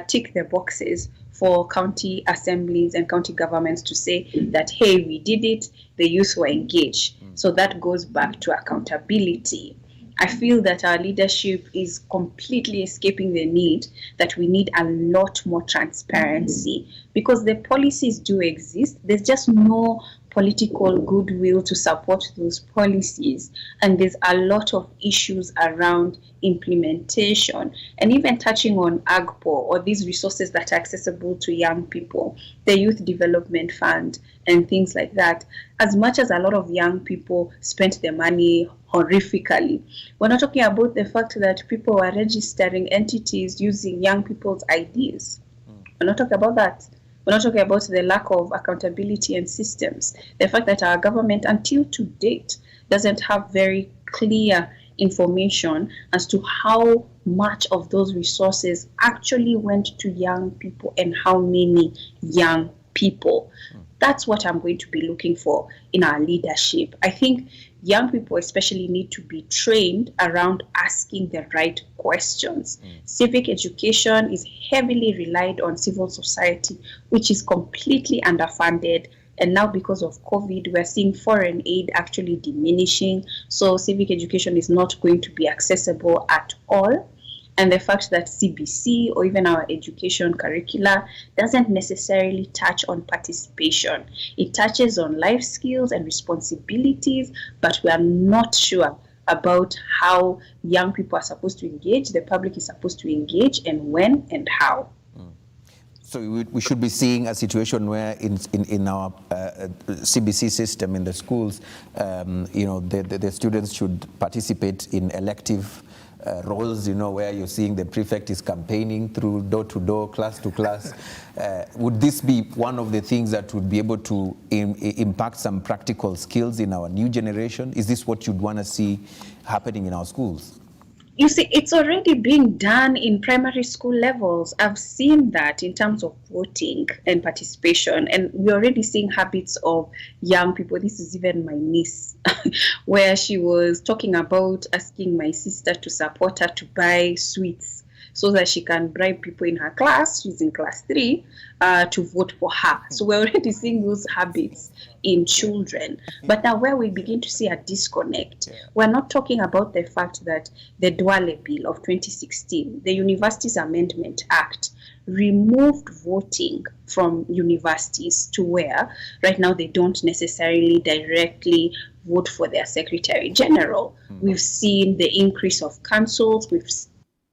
tick the boxes for county assemblies and county governments to say that, hey, we did it, the youth were engaged. So that goes back to accountability. I feel that our leadership is completely escaping the need that we need a lot more transparency, because the policies do exist. There's just no political goodwill to support those policies, and there's a lot of issues around implementation. And even touching on AGPO, or these resources that are accessible to young people, the Youth Development Fund and things like that, as much as a lot of young people spent their money horrifically, we're not talking about the fact that people are registering entities using young people's IDs. We're not talking about that. We're not talking about the lack of accountability and systems. The fact that our government, until to date, doesn't have very clear information as to how much of those resources actually went to young people and how many young people. That's what I'm going to be looking for in our leadership. I think young people especially need to be trained around asking the right questions. Civic education is heavily relied on civil society, which is completely underfunded. And now because of COVID, we're seeing foreign aid actually diminishing. So civic education is not going to be accessible at all. And the fact that CBC or even our education curricula doesn't necessarily touch on participation. It touches on life skills and responsibilities, but we are not sure about how young people are supposed to engage, the public is supposed to engage, and when and how. So we should be seeing a situation where in our CBC system in the schools, the students should participate in elective roles, where you're seeing the prefect is campaigning through door to door, class to class. Would this be one of the things that would be able to impact some practical skills in our new generation? Is this what you'd want to see happening in our schools? You see, it's already being done in primary school levels. I've seen that in terms of voting and participation, and we're already seeing habits of young people. This is even my niece, where she was talking about asking my sister to support her to buy sweets so that she can bribe people in her class, she's in class 3, to vote for her. So we're already seeing those habits in children. But now where we begin to see a disconnect, we're not talking about the fact that the Duale Bill of 2016, the Universities Amendment Act, removed voting from universities to where right now they don't necessarily directly vote for their Secretary General. We've seen the increase of councils. We've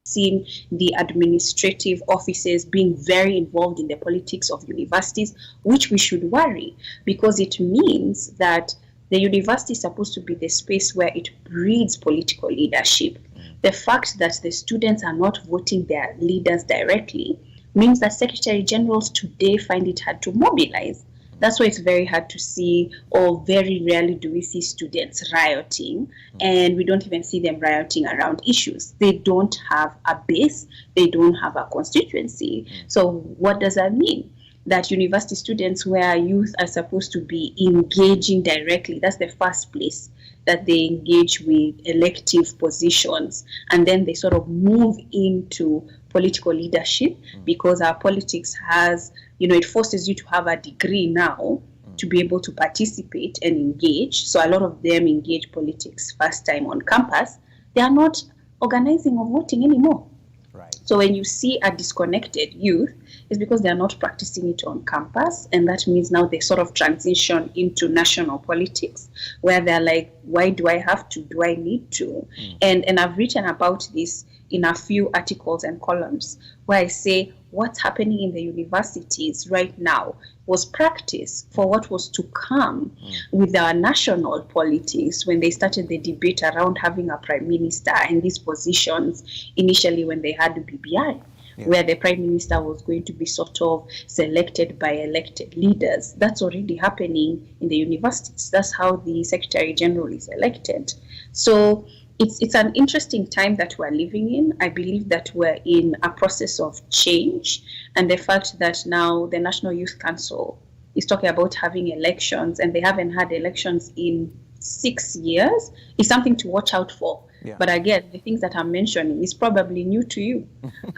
seen the administrative offices being very involved in the politics of universities, which we should worry, because it means that the university is supposed to be the space where it breeds political leadership. The fact that the students are not voting their leaders directly means that Secretary Generals today find it hard to mobilize. That's why it's very hard to see, or very rarely do we see students rioting, and we don't even see them rioting around issues. They don't have a base, they don't have a constituency. So what does that mean? That university students, where youth are supposed to be engaging directly, that's the first place that they engage with elective positions, and then they sort of move into political leadership, because our politics has, it forces you to have a degree now to be able to participate and engage. So a lot of them engage politics first time on campus. They are not organizing or voting anymore. Right. So when you see a disconnected youth, it's because they're not practicing it on campus, and that means now they sort of transition into national politics, where they're like, why do I have to? Do I need to? And I've written about this in a few articles and columns, where I say what's happening in the universities right now was practice for what was to come with our national politics, when they started the debate around having a prime minister in these positions, initially when they had the BBI. Where the prime minister was going to be sort of selected by elected leaders. That's already happening in the universities. That's how the Secretary General is elected. So it's an interesting time that we're living in. I believe that we're in a process of change, and the fact that now the National Youth Council is talking about having elections, and they haven't had elections in 6 years, is something to watch out for. Yeah. But again, the things that I'm mentioning is probably new to you.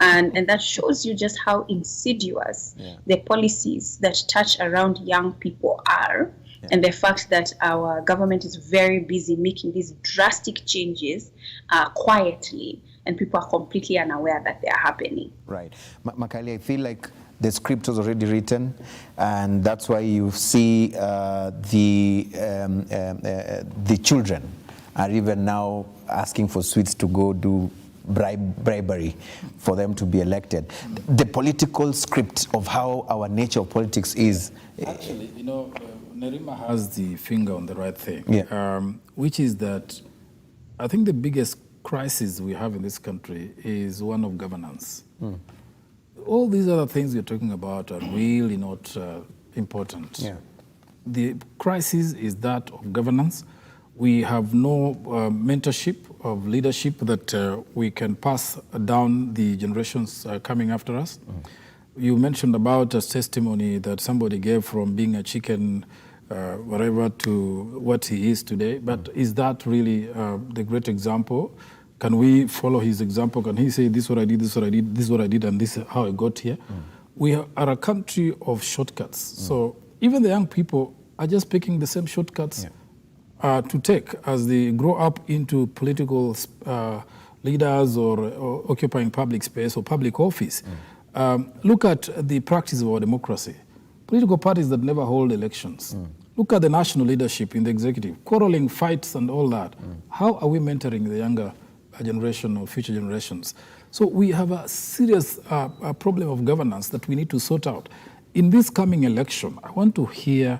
and that shows you just how insidious the policies that touch around young people are. And the fact that our government is very busy making these drastic changes quietly, and people are completely unaware that they are happening. Right. Makali, I feel like the script was already written, and that's why you see the children are even now asking for sweets to go do bribery for them to be elected. The political script of how our nature of politics is. Actually, Nerima has the finger on the right thing, which is that I think the biggest crisis we have in this country is one of governance. All these other things you're talking about are really not important. The crisis is that of governance. We have no mentorship of leadership that we can pass down the generations coming after us. You mentioned about a testimony that somebody gave from being a chicken, whatever, to what he is today. But is that really the great example? Can we follow his example? Can he say, this is what I did, this is what I did, this is what I did, and this is how I got here? We are a country of shortcuts. So even the young people are just picking the same shortcuts to take as they grow up into political leaders or occupying public space or public office. Look at the practice of our democracy. Political parties that never hold elections. Look at the national leadership in the executive, quarreling, fights, and all that. How are we mentoring the younger generation or future generations? So we have a serious problem of governance that we need to sort out. In this coming election, I want to hear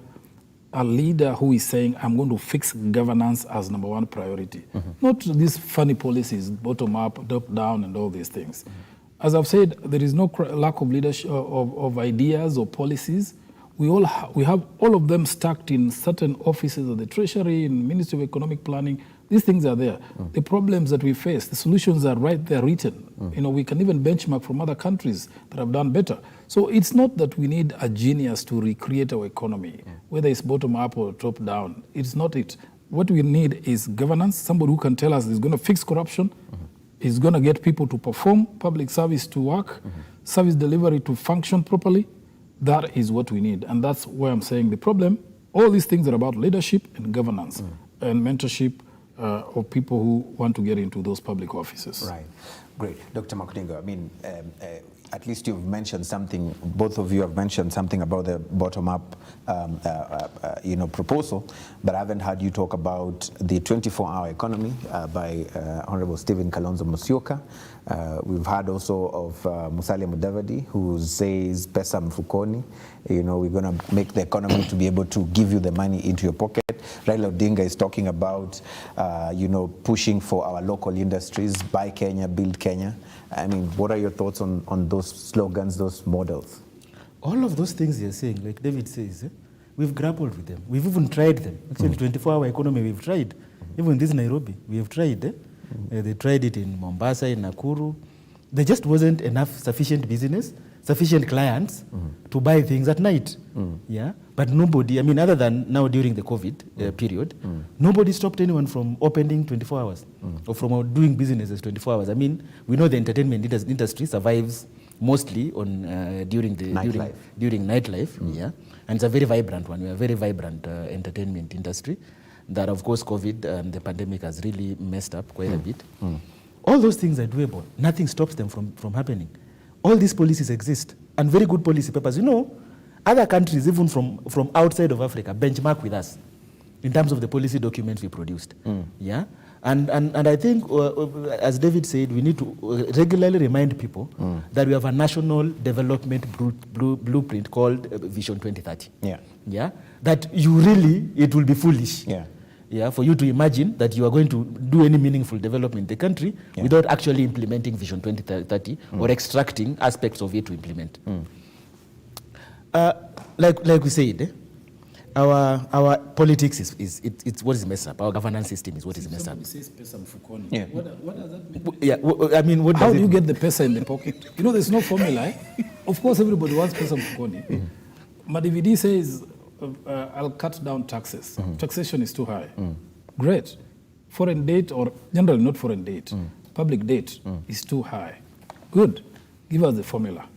a leader who is saying, I'm going to fix governance as number one priority. Not these funny policies, bottom up, top down, and all these things. As I've said, there is no lack of leadership, of ideas or policies. We have all of them stacked in certain offices of the Treasury, in Ministry of Economic Planning. These things are there. The problems that we face, the solutions are right there written. We can even benchmark from other countries that have done better. So it's not that we need a genius to recreate our economy, whether it's bottom up or top down. It's not it. What we need is governance, somebody who can tell us is going to fix corruption, is going to get people to perform, public service to work, service delivery to function properly. That is what we need. And that's why I'm saying the problem, all these things are about leadership and governance and mentorship of people who want to get into those public offices. Right. Great. Dr. Makudingo, I mean, at least you've mentioned something, both of you have mentioned something about the bottom-up proposal, but I haven't heard you talk about the 24-hour economy by Honorable Stephen Kalonzo Musyoka. We've heard also of Musalia Mudavadi, who says pesa mfukoni, we're going to make the economy to be able to give you the money into your pocket. Raila Odinga is talking about, pushing for our local industries, buy Kenya, build Kenya. I mean, what are your thoughts on those slogans, those models? All of those things you're saying, like David says, we've grappled with them. We've even tried them. Actually, 24-hour economy, we've tried. Even this Nairobi, we have tried. They tried it in Mombasa, in Nakuru. There just wasn't enough sufficient business, sufficient clients to buy things at night. Yeah, but nobody, I mean, other than now during the COVID period, nobody stopped anyone from opening 24 hours or from doing business as 24 hours. I mean, we know the entertainment industry survives mostly on during nightlife. Yeah, and it's a very vibrant one. We are a very vibrant entertainment industry that, of course, COVID and the pandemic has really messed up quite a bit. All those things are doable. Nothing stops them from happening. All these policies exist, and very good policy papers. Other countries, even from outside of Africa, benchmark with us in terms of the policy documents we produced. Yeah, and I think, as David said, we need to regularly remind people that we have a national development blueprint called Vision 2030. Yeah, that it will be foolish. Yeah, for you to imagine that you are going to do any meaningful development in the country without actually implementing Vision 2030 or extracting aspects of it to implement. Like we said, our politics it's what is messed up. Our governance system is what is messed up. Says pesa mfukoni. Yeah. What does that mean? Yeah, I mean, how do you get the pesa in the pocket? There's no formula. Of course, everybody wants pesa mfukoni. Mudavadi says, I'll cut down taxes. Taxation is too high. Great. Foreign debt, or generally not foreign debt, public debt is too high. Good. Give us the formula.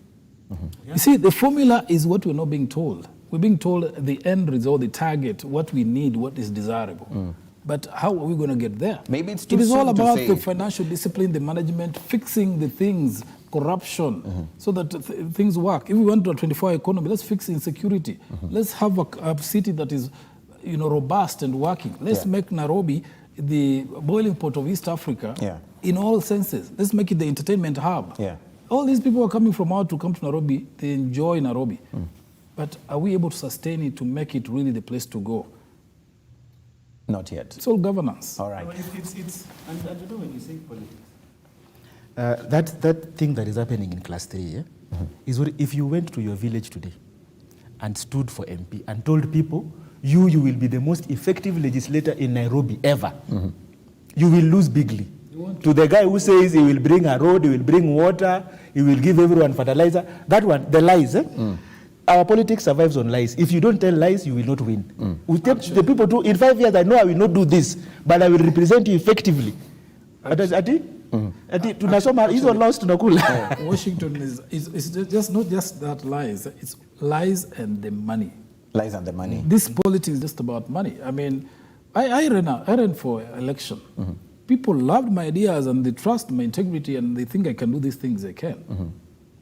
You see, the formula is what we're not being told. We're being told the end result, the target, what we need, what is desirable. But how are we going to get there? Maybe it's too It is all soon to about say. the financial discipline, the management, fixing the things, corruption, so that things work. If we want to a 24-hour economy, let's fix insecurity. Let's have a city that is, robust and working. Let's make Nairobi the boiling pot of East Africa in all senses. Let's make it the entertainment hub. All these people are coming from out to come to Nairobi. They enjoy Nairobi. But are we able to sustain it to make it really the place to go? Not yet. It's all governance. All right. And when you say politics, that thing that is happening in class 3 is what, if you went to your village today and stood for MP and told people you will be the most effective legislator in Nairobi ever, you will lose bigly. To the guy who says he will bring a road, he will bring water, he will give everyone fertilizer, that one, the lies. Our politics survives on lies. If you don't tell lies, you will not win. We tell the people to, in 5 years, I know I will not do this, but I will represent you effectively. Tunasoma hizo laws tunakula. Washington is just not just that lies. It's lies and the money. Lies and the money. This politics is just about money. I mean, I ran for election. People loved my ideas and they trust my integrity and they think I can do these things I can.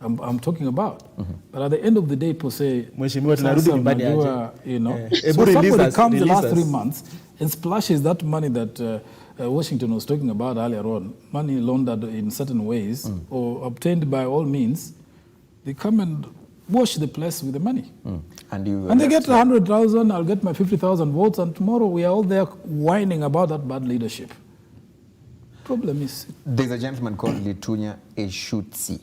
I'm talking about. But at the end of the day, people say, so somebody comes the last 3 months and splashes that money that Washington was talking about earlier on, money laundered in certain ways or obtained by all means, they come and wash the place with the money. And they get 100,000, I'll get my 50,000 votes, and tomorrow we are all there whining about that bad leadership. Problem is, there's a gentleman called Litunya Eshutsi,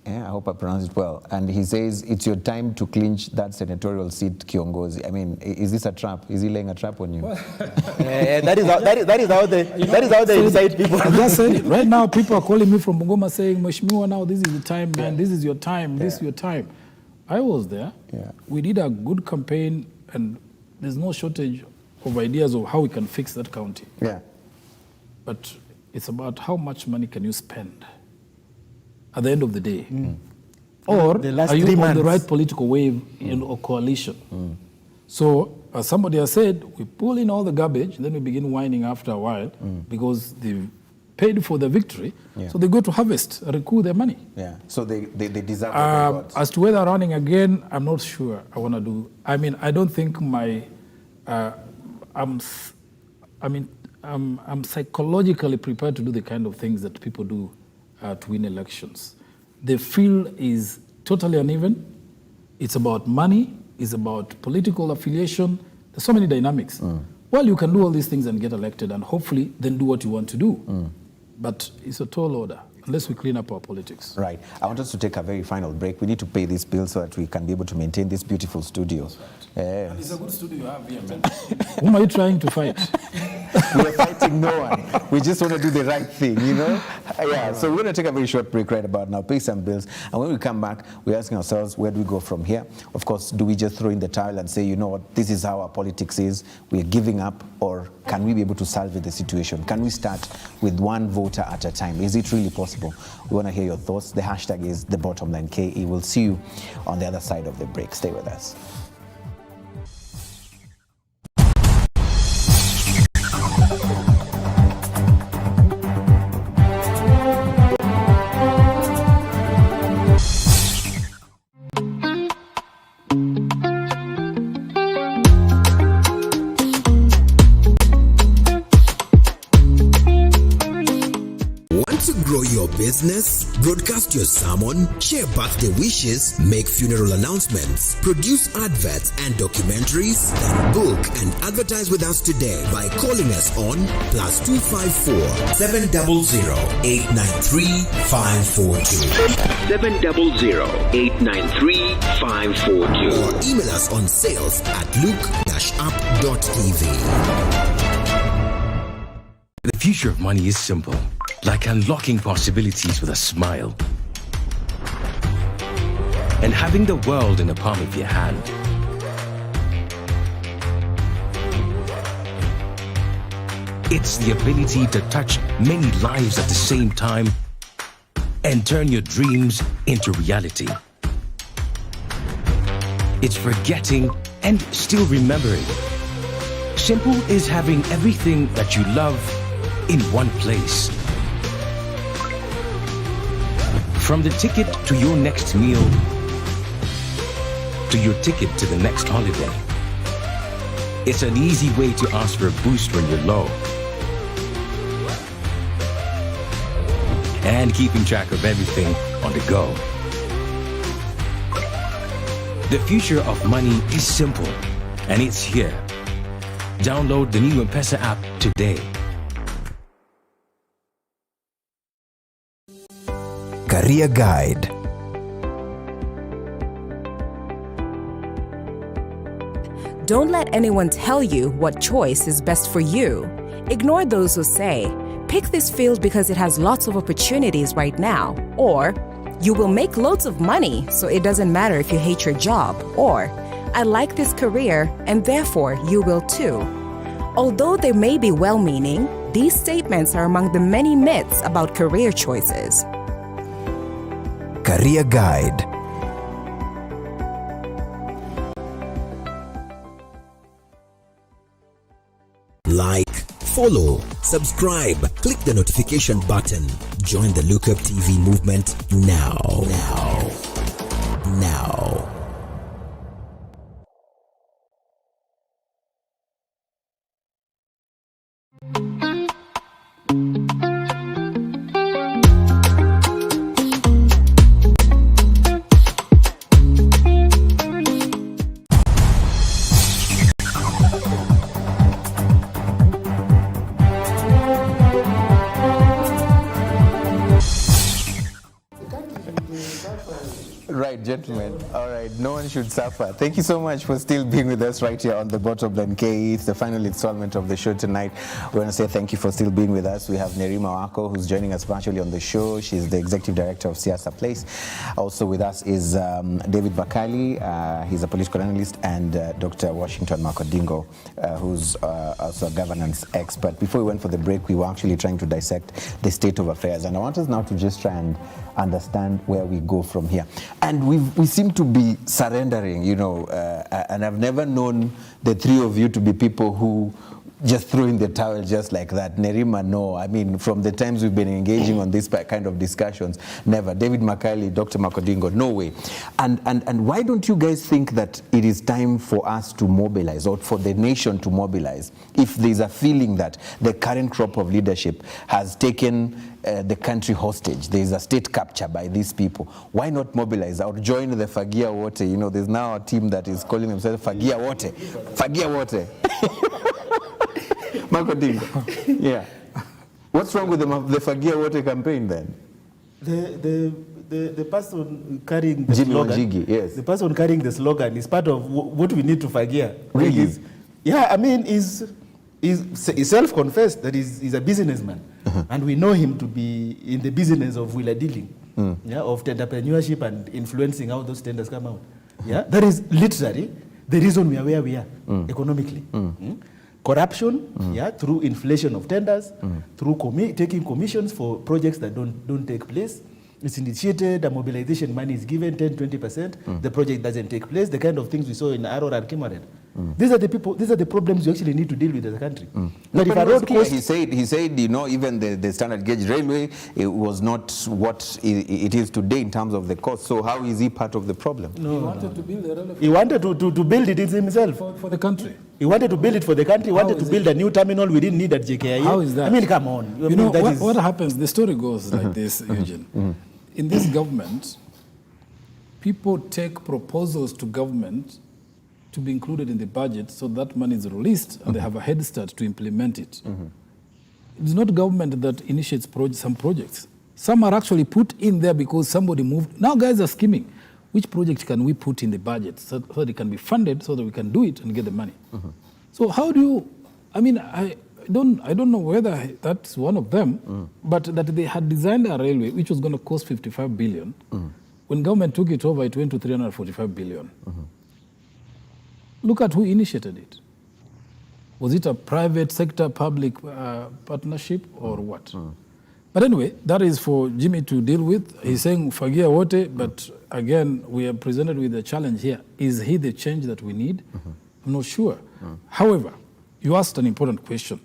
I hope I pronounced it well, and he says it's your time to clinch that senatorial seat, Kiongozi. I mean, is this a trap? Is he laying a trap on you? That is how they incite people. I just said it. Right now, people are calling me from Bungoma saying, Mheshimiwa, now this is the time, man. This is your time. This is your time. I was there. We did a good campaign, and there's no shortage of ideas of how we can fix that county. But it's about how much money can you spend at the end of the day. Or the last are you 3 on months. the right political wave or coalition? So, as somebody has said, we pull in all the garbage, then we begin whining after a while because they've paid for the victory. So they go to harvest, recoup their money. Yeah. So they deserve what they got. As to whether running again, I'm not sure I want to do. I mean, I don't think I'm psychologically prepared to do the kind of things that people do to win elections. The field is totally uneven. It's about money. It's about political affiliation. There's so many dynamics. Well, you can do all these things and get elected and hopefully then do what you want to do. But it's a tall order, unless we clean up our politics. Right. I want us to take a very final break. We need to pay this bill so that we can be able to maintain this beautiful studio. And it's a good studio you have here, man. Whom are you trying to fight? We're fighting no one. We just want to do the right thing, you know? Yeah, so we're going to take a very short break right about now, pay some bills. And when we come back, we're asking ourselves, where do we go from here? Of course, do we just throw in the towel and say, you know what, this is how our politics is, we're giving up, or can we be able to salvage the situation? Can we start with one voter at a time? Is it really possible? We want to hear your thoughts. The hashtag is #TheBottomLineKE. We'll see you on the other side of the break. Stay with us. Business, broadcast your sermon, share birthday wishes, make funeral announcements, produce adverts and documentaries, then book and advertise with us today by calling us on +254 700 893 542 700 893 542 or email us on sales@look-up.tv. The future of money is simple, like unlocking possibilities with a smile and having the world in the palm of your hand. It's the ability to touch many lives at the same time and turn your dreams into reality. It's forgetting and still remembering. Simple is having everything that you love in one place. From the ticket to your next meal, to your ticket to the next holiday. It's an easy way to ask for a boost when you're low. And keeping track of everything on the go. The future of money is simple, and it's here. Download the new M-Pesa app today. Career Guide. Don't let anyone tell you what choice is best for you. Ignore those who say, pick this field because it has lots of opportunities right now, or you will make loads of money, so it doesn't matter if you hate your job, or I like this career and therefore you will too. Although they may be well-meaning, these statements are among the many myths about career choices. Career Guide. Like, follow, subscribe, click the notification button. Join the Look Up TV movement now. Now. Right, gentlemen. All right, no one should suffer. Thank you so much for still being with us right here on the Bottom Line KE. It's the final installment of the show tonight. We want to say thank you for still being with us. We have Nerima Wako, who's joining us virtually on the show. She's the executive director of Siasa Place. Also with us is David Bakali. He's a political analyst, and Dr. Washington Makodingo, who's also a governance expert. Before we went for the break, we were actually trying to dissect the state of affairs, and I want us now to just try and understand where we go from here. And we've we seem to be surrendering, you know, and I've never known the three of you to be people who just throw in the towel just like that. Nerima, no. I mean, from the times we've been engaging on this kind of discussions, never. David Makali, Dr. Makodingo, no way. And why don't you guys think that it is time for us to mobilize, or for the nation to mobilize, if there's a feeling that the current crop of leadership has taken the country hostage? There's a state capture by these people. Why not mobilize or join the Fagia Wote? You know, there's now a team that is calling themselves Fagia Wote. Fagia Wote. Yeah. What's wrong with the Fagia Water campaign then? The person carrying the Jimmy slogan, Wanjigi, yes. The person carrying the slogan is part of what we need to Fagia. Really? Yeah, I mean, he's self-confessed that he's a businessman. And we know him to be in the business of wheeler dealing, yeah, of entrepreneurship and influencing how those tenders come out. Yeah, that is literally the reason we are where we are economically. Corruption, yeah, through inflation of tenders, through taking commissions for projects that don't take place. It's initiated, the mobilization money is given, 10-20%, the project doesn't take place, the kind of things we saw in Aror and Kimared. These are the problems we actually need to deal with as a country. But if a road cost, he said, you know, even the standard gauge railway, it was not what it is today in terms of the cost. So how is he part of the problem? No, he wanted to build the railway. He wanted to build it himself. For the country. He wanted to build it for the country. He wanted to build a new terminal we didn't need at JKIA. How is that? I mean, come on. You know, what happens, the story goes like this, Eugene. In this government, people take proposals to government to be included in the budget so that money is released and they have a head start to implement it. It's not government that initiates some projects. Some are actually put in there because somebody moved. Now guys are scheming. Which project can we put in the budget so that it can be funded so that we can do it and get the money? So how do you, I mean, I don't know whether that's one of them, but that they had designed a railway which was going to cost 55 billion. When government took it over, it went to 345 billion. Look at who initiated it. Was it a private sector public partnership or what? But anyway, that is for Jimmy to deal with. He's saying Fagia Wote, but again, we are presented with a challenge here. Is he the change that we need? I'm not sure. However, you asked an important question.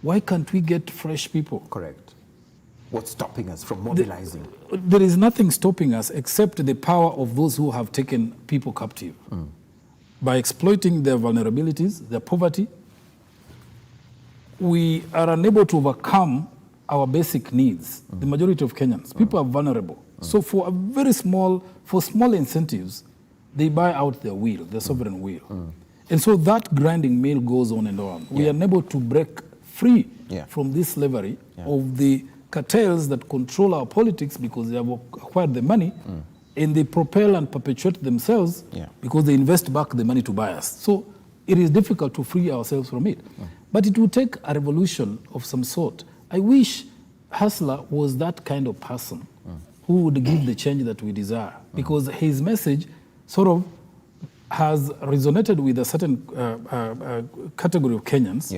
Why can't we get fresh people? Correct. What's stopping us from mobilizing? There is nothing stopping us except the power of those who have taken people captive. By exploiting their vulnerabilities, their poverty, we are unable to overcome our basic needs. The majority of Kenyans, people are vulnerable. So for small incentives, they buy out their will, their sovereign will. And so that grinding mill goes on and on. We are unable to break free from this slavery of the cartels that control our politics because they have acquired the money and they propel and perpetuate themselves because they invest back the money to buy us. So it is difficult to free ourselves from it. But it will take a revolution of some sort. I wish Hustler was that kind of person who would give the change that we desire, because his message sort of has resonated with a certain category of Kenyans,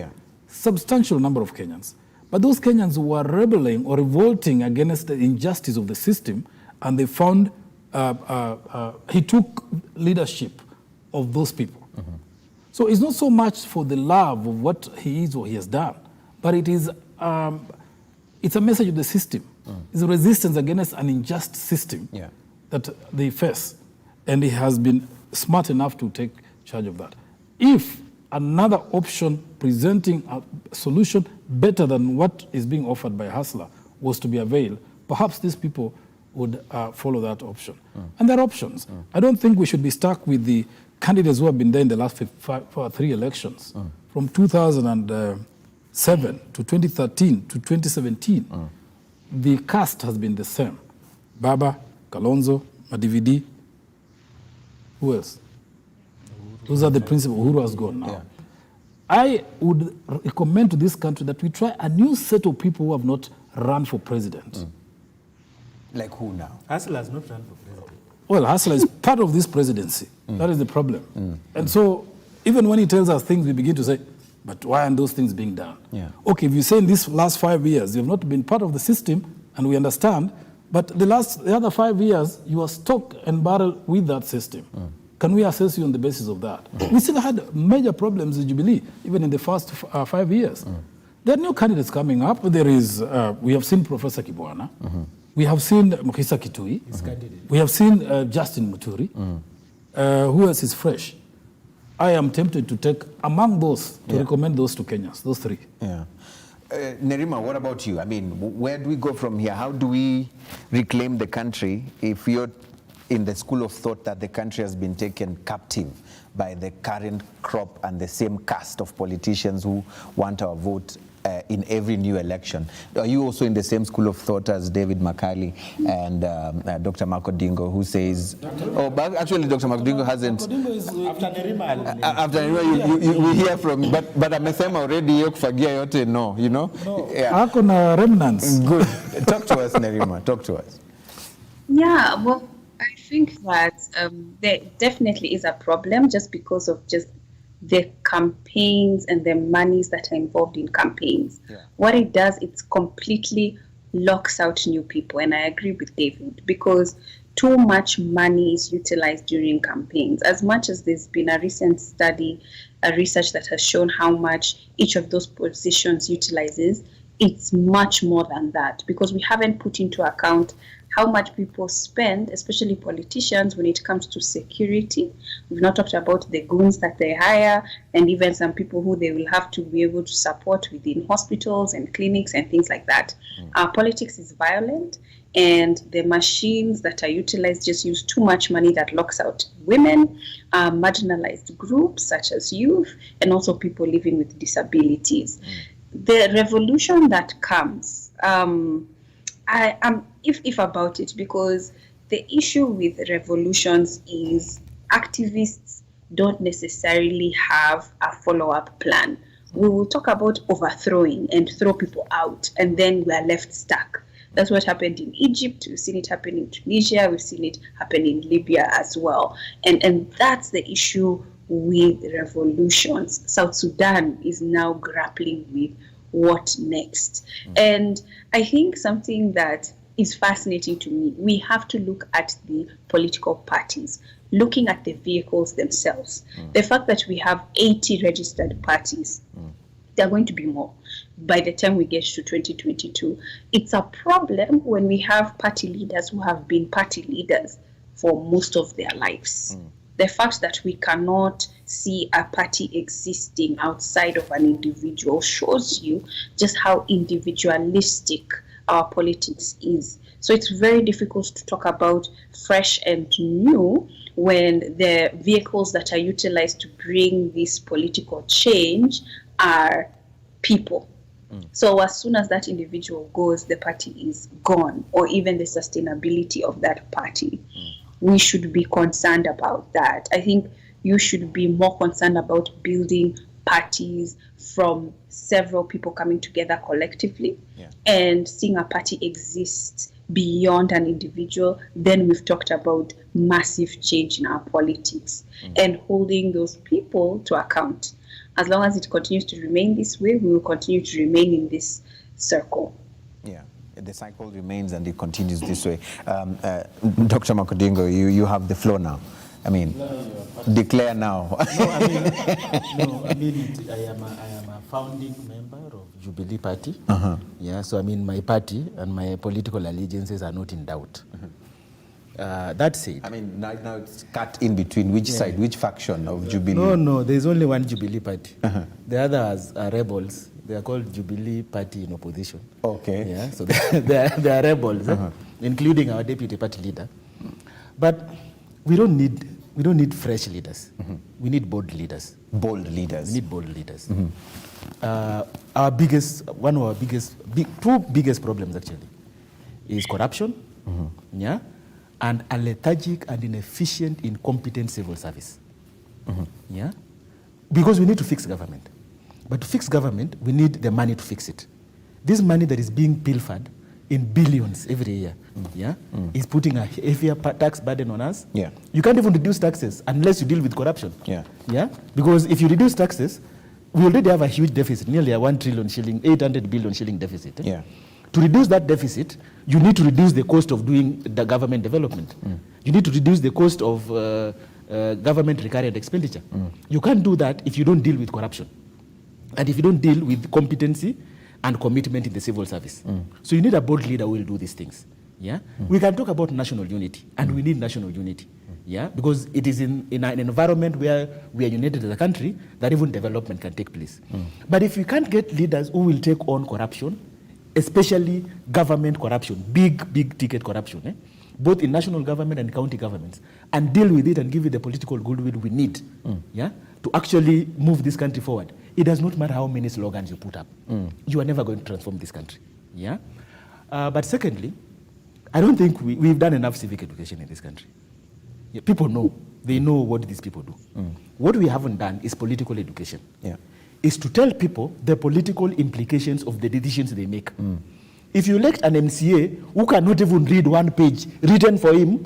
substantial number of Kenyans. But those Kenyans who were rebelling or revolting against the injustice of the system, and they found he took leadership of those people. So it's not so much for the love of what he is or he has done, but it is it's a message of the system. It's a resistance against an unjust system that they face. And he has been smart enough to take charge of that. If another option presenting a solution better than what is being offered by Hustler was to be availed, perhaps these people would follow that option. And there are options. I don't think we should be stuck with the candidates who have been there in the last 3 elections. From 2007 to 2013 to 2017, the cast has been the same. Baba, Kalonzo, Mudavadi, who else? Those are the principal. Uhuru has gone now. I would recommend to this country that we try a new set of people who have not run for president. Like who now? Hustler has not run for president. Well, Hustler is part of this presidency. That is the problem. And so even when he tells us things, we begin to say, but why aren't those things being done? Okay, if you say in these last 5 years, you have not been part of the system, and we understand, But the other 5 years, you are stock and barrel with that system. Can we assess you on the basis of that? We still had major problems in Jubilee, even in the first 5 years. There are new candidates coming up. There is, we have seen Professor Kibwana. We have seen Mukisa Kitui. We have seen Justin Muturi. Who else is fresh? I am tempted to take among those, to recommend those to Kenyans, those three. Yeah. Nerima, what about you? I mean, where do we go from here? How do we reclaim the country if you're in the school of thought that the country has been taken captive by the current crop and the same cast of politicians who want our vote in every new election? Are you also in the same school of thought as David Makali and Dr. Makodingo, who says, but actually Dr. Makodingo hasn't. After Nerima, we hear from, but amesema already hiyo kufagia yote no, you know? Ako na remnants. Good. Talk to us, Nerima, talk to us. Yeah, well, I think that there definitely is a problem just because of just the campaigns and the monies that are involved in campaigns. What it does, it completely locks out new people. And I agree with David, because too much money is utilized during campaigns. As much as there's been a recent study, a research that has shown how much each of those positions utilizes, it's much more than that, because we haven't put into account how much people spend, especially politicians, when it comes to security. We've not talked about the goons that they hire, and even some people who they will have to be able to support within hospitals and clinics and things like that. Our politics is violent, and the machines that are utilized just use too much money that locks out women, marginalized groups such as youth, and also people living with disabilities. The revolution that comes, I am if about it, because the issue with revolutions is activists don't necessarily have a follow-up plan. We will talk about overthrowing and throw people out, and then we are left stuck. That's what happened in Egypt. We've seen it happen in Tunisia. We've seen it happen in Libya as well. And that's the issue with revolutions. South Sudan is now grappling with what next. And I think something that is fascinating to me, we have to look at the political parties, looking at the vehicles themselves. The fact that we have 80 registered parties, there are going to be more by the time we get to 2022. It's a problem when we have party leaders who have been party leaders for most of their lives. The fact that we cannot see a party existing outside of an individual shows you just how individualistic our politics is. So it's very difficult to talk about fresh and new when the vehicles that are utilized to bring this political change are people. So as soon as that individual goes, the party is gone, or even the sustainability of that party. We should be concerned about that. I think you should be more concerned about building parties from several people coming together collectively and seeing a party exist beyond an individual. Then we've talked about massive change in our politics and holding those people to account. As long as it continues to remain this way, we will continue to remain in this circle. Yeah, the cycle remains and it continues this way. Dr. Makodingo, you have the floor now. I mean, declare now. I am a founding member of Jubilee Party. Yeah, so I mean, my party and my political allegiances are not in doubt. That said, I mean, now it's cut in between. Which side, which faction of Jubilee? No, there's only one Jubilee Party. The others are rebels. They are called Jubilee Party in opposition. Okay. Yeah, so they are rebels, including our deputy party leader. But we don't need fresh leaders. We need bold leaders. Bold leaders. We need bold leaders. Two biggest problems actually is corruption, yeah, and a lethargic and inefficient, incompetent civil service, yeah, because we need to fix government. But to fix government, we need the money to fix it. This money that is being pilfered in billions every year, is putting a heavier tax burden on us. Yeah. You can't even reduce taxes unless you deal with corruption. Yeah. Yeah. Because if you reduce taxes, we already have a huge deficit, nearly a 1 trillion shilling, 800 billion shilling deficit. Yeah. To reduce that deficit, you need to reduce the cost of doing the government development. You need to reduce the cost of government recurrent expenditure. You can't do that if you don't deal with corruption. And if you don't deal with competency and commitment in the civil service. So you need a bold leader who will do these things. Yeah, we can talk about national unity, and we need national unity. Yeah, because it is in an environment where we are united as a country that even development can take place. But if we can't get leaders who will take on corruption, especially government corruption, big ticket corruption, both in national government and county governments, and deal with it and give it the political goodwill we need, yeah, to actually move this country forward. It does not matter how many slogans you put up. You are never going to transform this country. Yeah. But secondly, I don't think we've done enough civic education in this country. Yeah, people know. They know what these people do. What we haven't done is political education. Yeah. Is to tell people the political implications of the decisions they make. If you elect an MCA who cannot even read one page written for him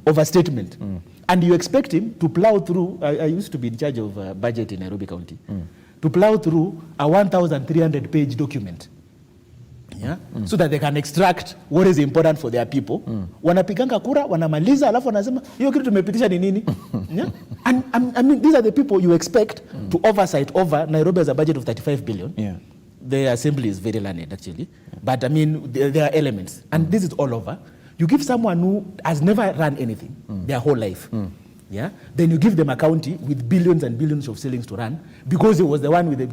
of a statement, and you expect him to plow through, I used to be in charge of budget in Nairobi County, to plow through a 1,300 page document. Yeah? So that they can extract what is important for their people. Wanapiganga kura, wanamaliza, alafu wanasema, hiyo kitu tumepitisha ni nini? Yeah? And I mean, these are the people you expect to oversight over. Nairobi has a budget of 35 billion. Yeah. The assembly is very learned, actually. But I mean, there are elements. And this is all over. You give someone who has never run anything their whole life. Yeah? Then you give them a county with billions and billions of shillings to run because he was the one with the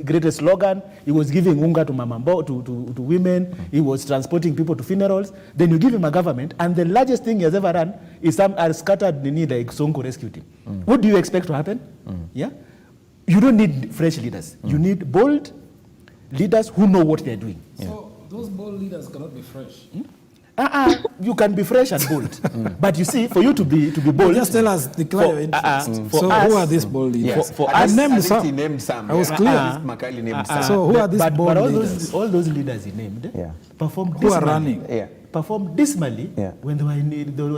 greatest slogan. He was giving unga to mamambo, to women. He was transporting people to funerals. Then you give him a government, and the largest thing he has ever run is some are scattered Nini like Sonko rescue team. What do you expect to happen? Yeah? You don't need fresh leaders. You need bold leaders who know what they're doing. So those bold leaders cannot be fresh. You can be fresh and bold, but you see, for you to be bold, just tell us the clear interest. So who are these bold leaders? Yes. For I us, named some. He named some. I was clear. Makali named some. So who are these bold leaders? All those leaders he named performed who are running? Performed dismally when they were in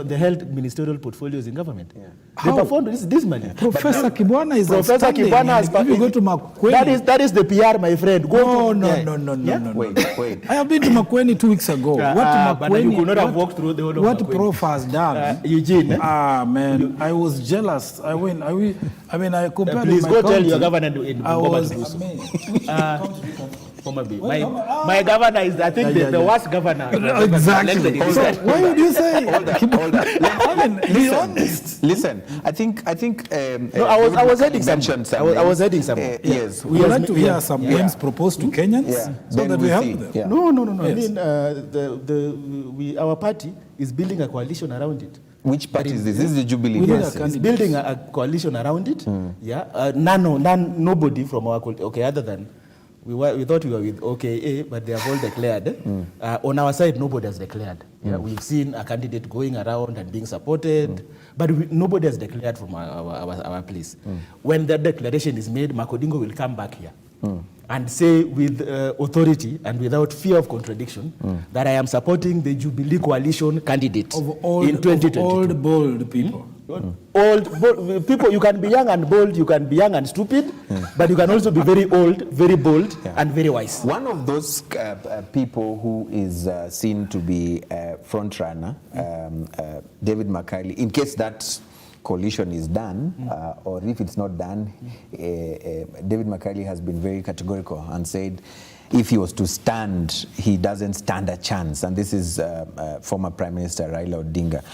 they held ministerial portfolios in government. They performed dismally. Professor Kibwana is Professor Kibwana has. If you go to Makueni, that is the PR, my friend. No. Wait. I have been to Makueni 2 weeks ago. But you could not have walked through the whole of what Makueni. Prof has done. Eugene. Man, I was jealous. I compared. Please with go my tell your county. governor in Bora to do so. My governor is, I think, the worst governor. Exactly. So why would you say? Hold on. Be honest. Listen. I think. No, I was heading something. I was heading something. Yes. We would like to hear some names proposed to Kenyans so that we help them. No. Yes. I mean, our party is building a coalition around it. Which party is this? This is the Jubilee. Yes, it's building a coalition around it. Nobody from our other than we thought we were with OKA, but they have all declared. On our side, nobody has declared. We've seen a candidate going around and being supported, but nobody has declared from our place. When that declaration is made, Makodingo will come back here and say with authority and without fear of contradiction that I am supporting the Jubilee coalition candidate in 2022. Old, bold people. Bold people, you can be young and bold, you can be young and stupid, but you can also be very old, very bold, and very wise. One of those people who is seen to be a front runner, David Makali, in case that coalition is done, or if it's not done, David Makali has been very categorical and said if he was to stand, he doesn't stand a chance. And this is former Prime Minister Raila Odinga.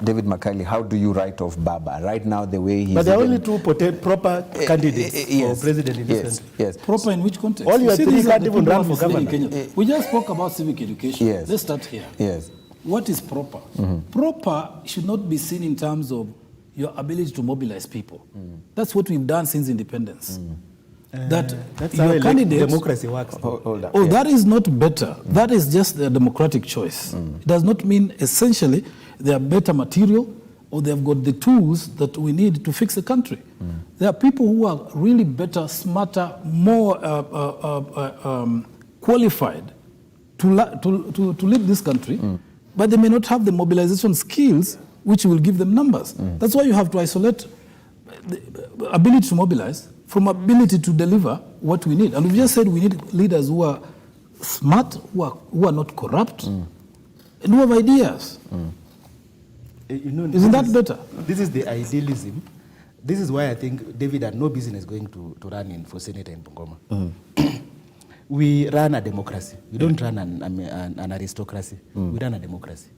David Makali, how do you write off Baba? Right now, the way he's... But there are only two proper candidates for president in this country. Yes. Proper in which context? All your three can't even run for governor. We just spoke about civic education. Yes. Let's start here. Yes. What is proper? Proper should not be seen in terms of your ability to mobilize people. That's what we've done since independence. That's your how democracy works. That is not better. That is just a democratic choice. It does not mean essentially they are better material or they've got the tools that we need to fix the country. There are people who are really better, smarter, more qualified to lead this country, but they may not have the mobilization skills which will give them numbers. That's why you have to isolate the ability to mobilize from ability to deliver what we need. And we just said we need leaders who are smart, who are not corrupt, and who have ideas. Isn't that better? This is the idealism. This is why I think David had no business going to run in for senator in Bungoma. We run a democracy. We don't run an aristocracy. We run a democracy.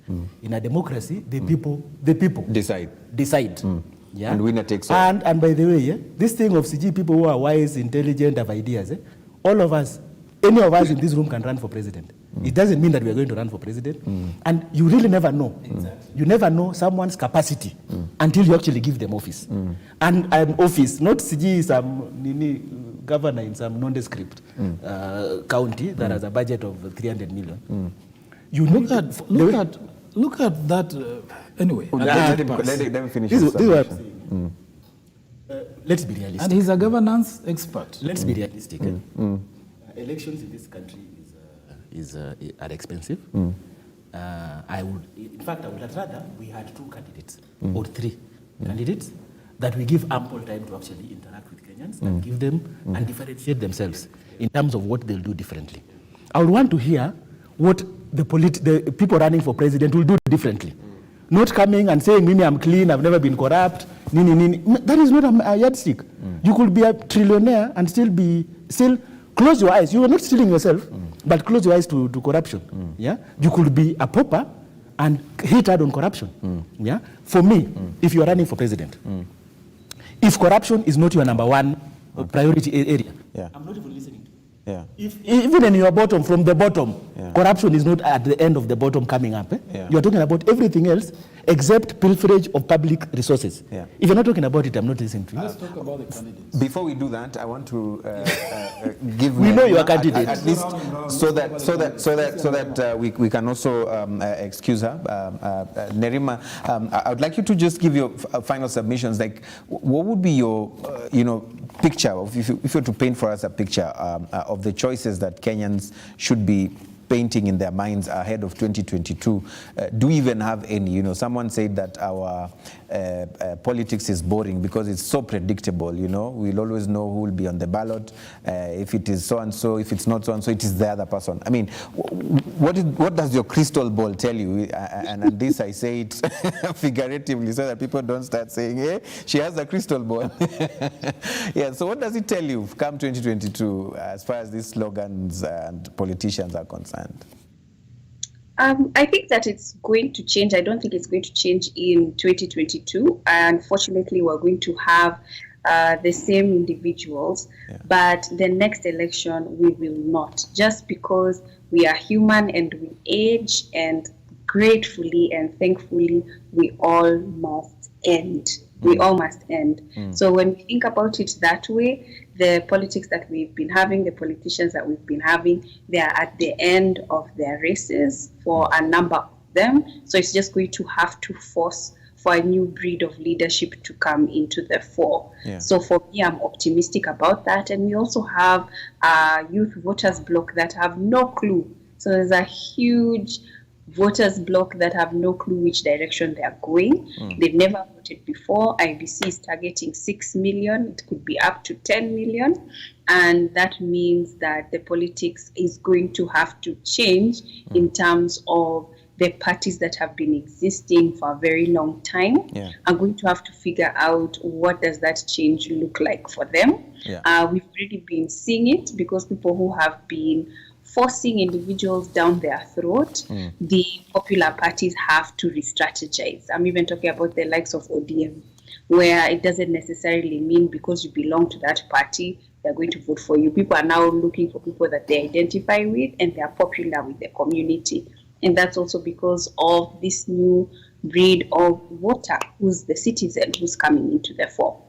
In a democracy, the people decide. Yeah? And winner takes all. And by the way, yeah, this thing of CG people who are wise, intelligent, have ideas, all of us, any of us in this room can run for president. It doesn't mean that we are going to run for president. And you really never know. Exactly. You never know someone's capacity until you actually give them office. And an office, not CG, some governor in some nondescript county that has a budget of 300 million. You look at that. Anyway, let him finish. This is what I'm saying. Let's be realistic. And he's a governance expert. Let's be realistic. Elections in this country are expensive. In fact, I would rather we had 2 candidates or 3 candidates that we give ample time to actually interact with Kenyans and give them and differentiate themselves in terms of what they'll do differently. I would want to hear what the people running for president will do differently. Not coming and saying, Mimi, I'm clean, I've never been corrupt. That is not a yardstick. You could be a trillionaire and still close your eyes. You are not stealing yourself, but close your eyes to corruption. Yeah, you could be a pauper and hit hard on corruption. Yeah, for me, if you are running for president, if corruption is not your number 1 priority area, I'm not even listening to you. Yeah. Even in your bottom, from the bottom, corruption is not at the end of the bottom coming up. You are talking about everything else except pilferage of public resources. If you're not talking about it, I'm not listening to you. Let's talk about the candidates. Before we do that, I want to give. We know your candidate. At least so that we can also excuse her. Nerima, I would like you to just give your final submissions. Like, what would be your picture of, if you were to paint for us a picture of the choices that Kenyans should be painting in their minds ahead of 2022. Do we even have any? Someone said that our politics is boring because it's so predictable. We'll always know who will be on the ballot. If it is so and so, if it's not so and so, it is the other person. I mean, what does your crystal ball tell you? And this I say it figuratively so that people don't start saying, "Hey, she has a crystal ball." Yeah. So what does it tell you come 2022 as far as these slogans and politicians are concerned? I think that it's going to change. I don't think it's going to change in 2022. Unfortunately, we're going to have the same individuals, but the next election we will not, just because we are human and we age, and gratefully and thankfully we all must end. We all must end. So when we think about it that way, the politics that we've been having, the politicians that we've been having, they are at the end of their races for a number of them. So it's just going to have to force for a new breed of leadership to come into the fore. So for me, I'm optimistic about that. And we also have a youth voters bloc that have no clue. So there's a huge voters bloc that have no clue which direction they are going. They've never voted before. IBC is targeting 6 million. It could be up to 10 million. And that means that the politics is going to have to change in terms of the parties that have been existing for a very long time are going to have to figure out what does that change look like for them. We've already been seeing it because people who have been forcing individuals down their throat, the popular parties have to re-strategize. I'm even talking about the likes of ODM, where it doesn't necessarily mean because you belong to that party, they're going to vote for you. People are now looking for people that they identify with and they are popular with the community. And that's also because of this new breed of voter, who's the citizen who's coming into the fore.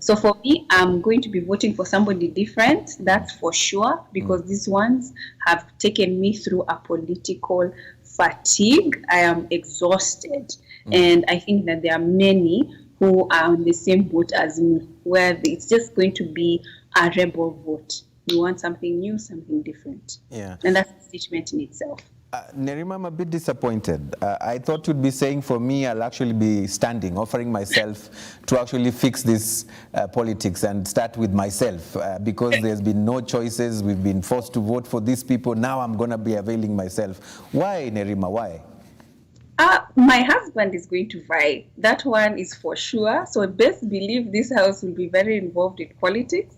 So for me, I'm going to be voting for somebody different, that's for sure, because these ones have taken me through a political fatigue. I am exhausted. And I think that there are many who are on the same boat as me, where it's just going to be a rebel vote. You want something new, something different. And that's a statement in itself. Nerima, I'm a bit disappointed. I thought you'd be saying for me, I'll actually be standing, offering myself to actually fix this politics and start with myself because there's been no choices. We've been forced to vote for these people. Now I'm going to be availing myself. Why, Nerima? Why? My husband is going to vie. That one is for sure. So best believe this house will be very involved in politics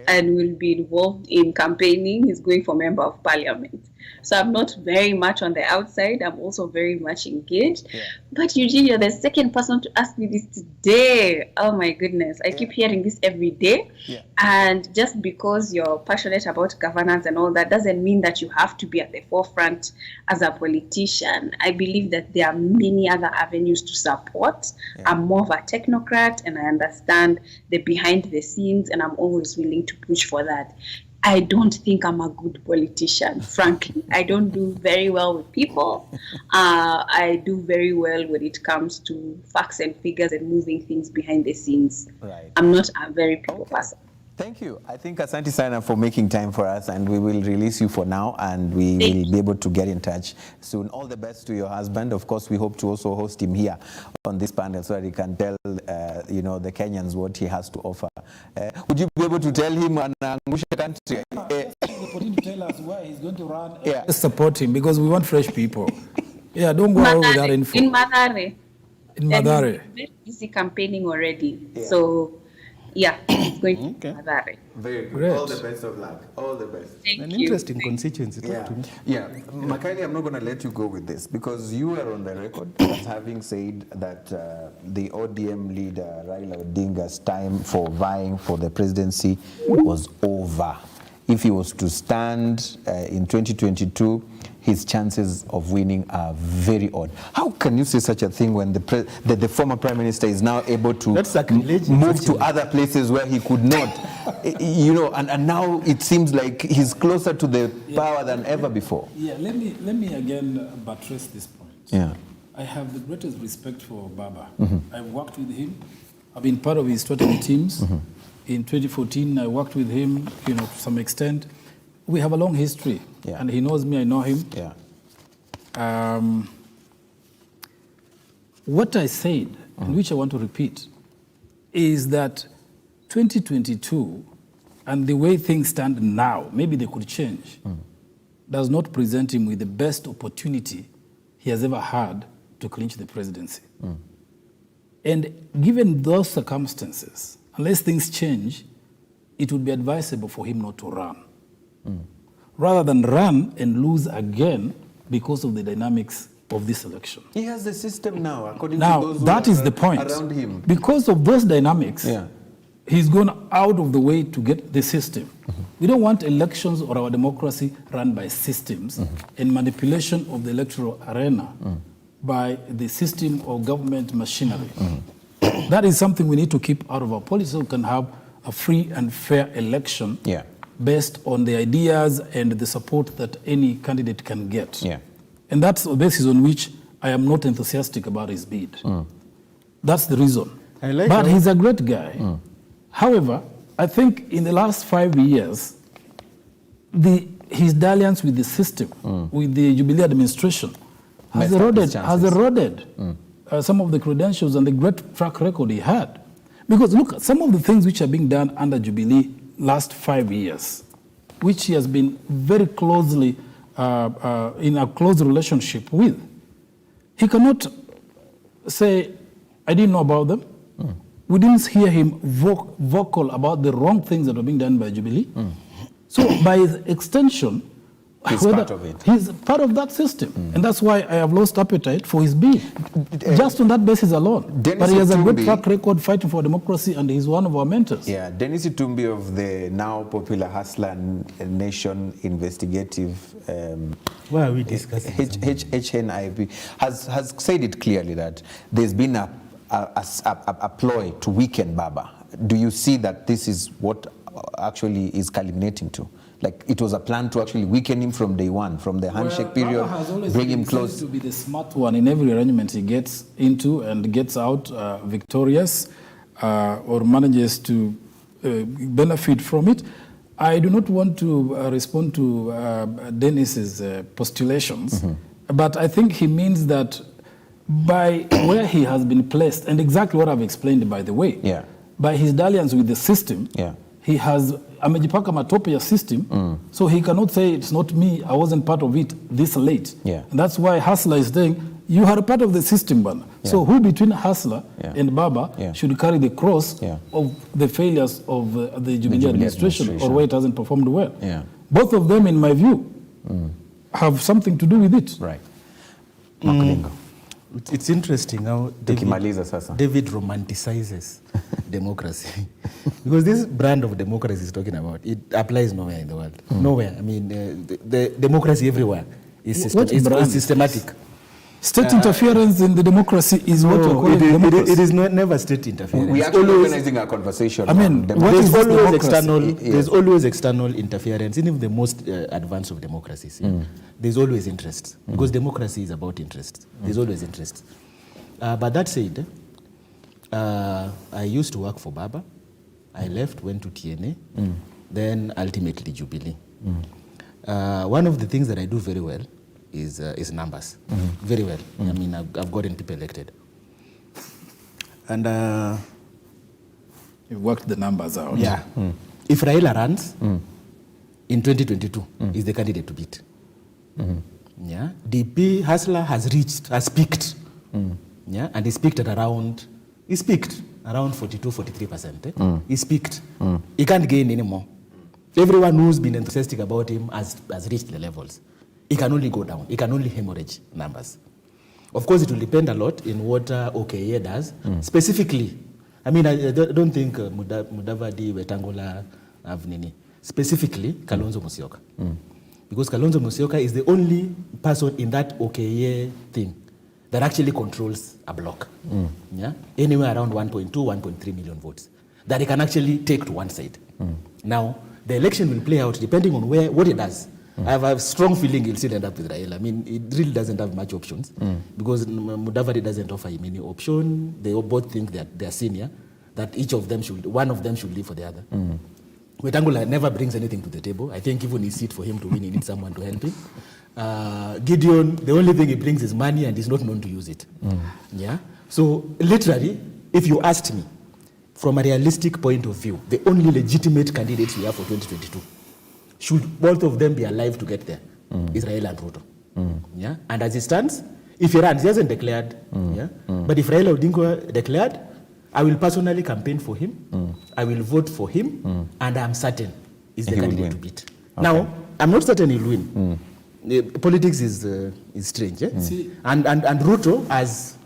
and will be involved in campaigning. He's going for member of parliament. So I'm not very much on the outside. I'm also very much engaged. Yeah. But Eugene, you're the second person to ask me this today. Oh my goodness. I keep hearing this every day. Yeah. And just because you're passionate about governance and all that doesn't mean that you have to be at the forefront as a politician. I believe that there are many other avenues to support. Yeah. I'm more of a technocrat and I understand the behind the scenes and I'm always willing to push for that. I don't think I'm a good politician, frankly. I don't do very well with people. I do very well when it comes to facts and figures and moving things behind the scenes. Right. I'm not a very people person. Thank you. I think Asante Sana for making time for us, and we will release you for now, and we will be able to get in touch soon. All the best to your husband. Of course, we hope to also host him here on this panel so that he can tell, the Kenyans what he has to offer. Would you be able to tell him an Angusha country? For him to tell us where he's going to run. Yeah. Let's support him because we want fresh people. Yeah, don't go out without info. In Madare. Madare. Very busy campaigning already. Yeah. So. Yeah, it's going to be Mudavadi. Very good. Great. All the best of luck. All the best. Thank An you. interesting constituency. Yeah. Yeah. Makaili, I'm not going to let you go with this because you are on the record as having said that the ODM leader Raila Odinga's time for vying for the presidency was over. If he was to stand in 2022, his chances of winning are very odd. How can you say such a thing when the former prime minister is now able to move to other places where he could not? And now it seems like he's closer to the power than ever before. Yeah, let me again buttress this point. Yeah. I have the greatest respect for Baba. Mm-hmm. I've worked with him. I've been part of his strategy teams. Mm-hmm. In 2014, I worked with him, to some extent. We have a long history, and he knows me, I know him. Yeah. What I said, and which I want to repeat, is that 2022 and the way things stand now, maybe they could change, does not present him with the best opportunity he has ever had to clinch the presidency. And given those circumstances, unless things change, it would be advisable for him not to run. Rather than run and lose again because of the dynamics of this election. He has the system now, according to those that is the point. Around him. Because of those dynamics, he's gone out of the way to get the system. We don't want elections or our democracy run by systems and manipulation of the electoral arena by the system or government machinery. That is something we need to keep out of our politics so we can have a free and fair election based on the ideas and the support that any candidate can get. And that's the basis on which I am not enthusiastic about his bid. That's the reason. But he's a great guy. However, I think in the last 5 years, his dalliance with the system, with the Jubilee administration, has eroded some of the credentials and the great track record he had. Because look, some of the things which are being done under Jubilee last 5 years, which he has been very closely in a close relationship with, he cannot say, I didn't know about them. We didn't hear him vocal about the wrong things that were being done by Jubilee. So by extension, he's part of it. He's part of that system. And that's why I have lost appetite for his bid. Just on that basis alone. But he has a good track record fighting for democracy, and he's one of our mentors. Yeah, Dennis Itumbi of the now popular Hustler Nation investigative why are we discussing HNIB has said it clearly that there's been a ploy to weaken Baba. Do you see that this is what actually is culminating to? Like it was a plan to actually weaken him from day one, from the handshake period, bring him close. To be the smart one in every arrangement he gets into and gets out victorious or manages to benefit from it. I do not want to respond to Dennis's postulations, but I think he means that by where he has been placed, and exactly what I've explained, by the way, by his dalliance with the system, he has amejipaka matope ya system, so he cannot say it's not me, I wasn't part of it this late. And that's why Hustler is saying, you are a part of the system, Bana. So who between Hustler and Baba should carry the cross of the failures of the Jubilee administration, or where it hasn't performed well? Both of them, in my view, have something to do with it. Right. It's interesting how David romanticizes democracy. Because this brand of democracy he's talking about, it applies nowhere in the world. Nowhere. I mean, the democracy everywhere is systematic. State interference in the democracy is what you're calling democracy. It is never state interference. We are actually organizing a conversation. I mean, there's always external interference, even the most advanced of democracies. There's always interest, because democracy is about interest. There's always interest. But that said, I used to work for Baba. I left, went to TNA, then ultimately Jubilee. One of the things that I do very well is numbers. Very well. I mean, I've gotten people elected. And you've worked the numbers out. Yeah. If Raila runs in 2022, is the candidate to beat. Yeah. DP Hustler has peaked. Yeah. And he's peaked at around 42-43%. He's peaked. He can't gain anymore. Everyone who's been enthusiastic about him has reached the levels. It can only go down. It can only hemorrhage numbers. Of course, it will depend a lot in what OKA does. Specifically, I mean, I don't think Mudavadi, Wetangula have Nini. Specifically, Kalonzo Musyoka. Because Kalonzo Musyoka is the only person in that OKA thing that actually controls a block. Yeah? Anywhere around 1.2, 1.3 million votes that he can actually take to one side. Now, the election will play out depending on what he does. I have a strong feeling he'll still end up with Raila. I mean, it really doesn't have much options because Mudavadi doesn't offer him any option. They both think that they're senior, that one of them should leave for the other. Wetangula never brings anything to the table. I think even his seat for him to win, he needs someone to help him. Gideon, the only thing he brings is money and he's not known to use it. Yeah. So literally, if you asked me, from a realistic point of view, the only legitimate candidates we have for 2022, should both of them be alive to get there, is Raila and Ruto. Yeah? And as it stands, if he runs, he hasn't declared. But if Raila Odinga declared, I will personally campaign for him, I will vote for him, and I'm certain he's the candidate to beat. Okay. Now, I'm not certain he'll win. Politics is strange. And Ruto has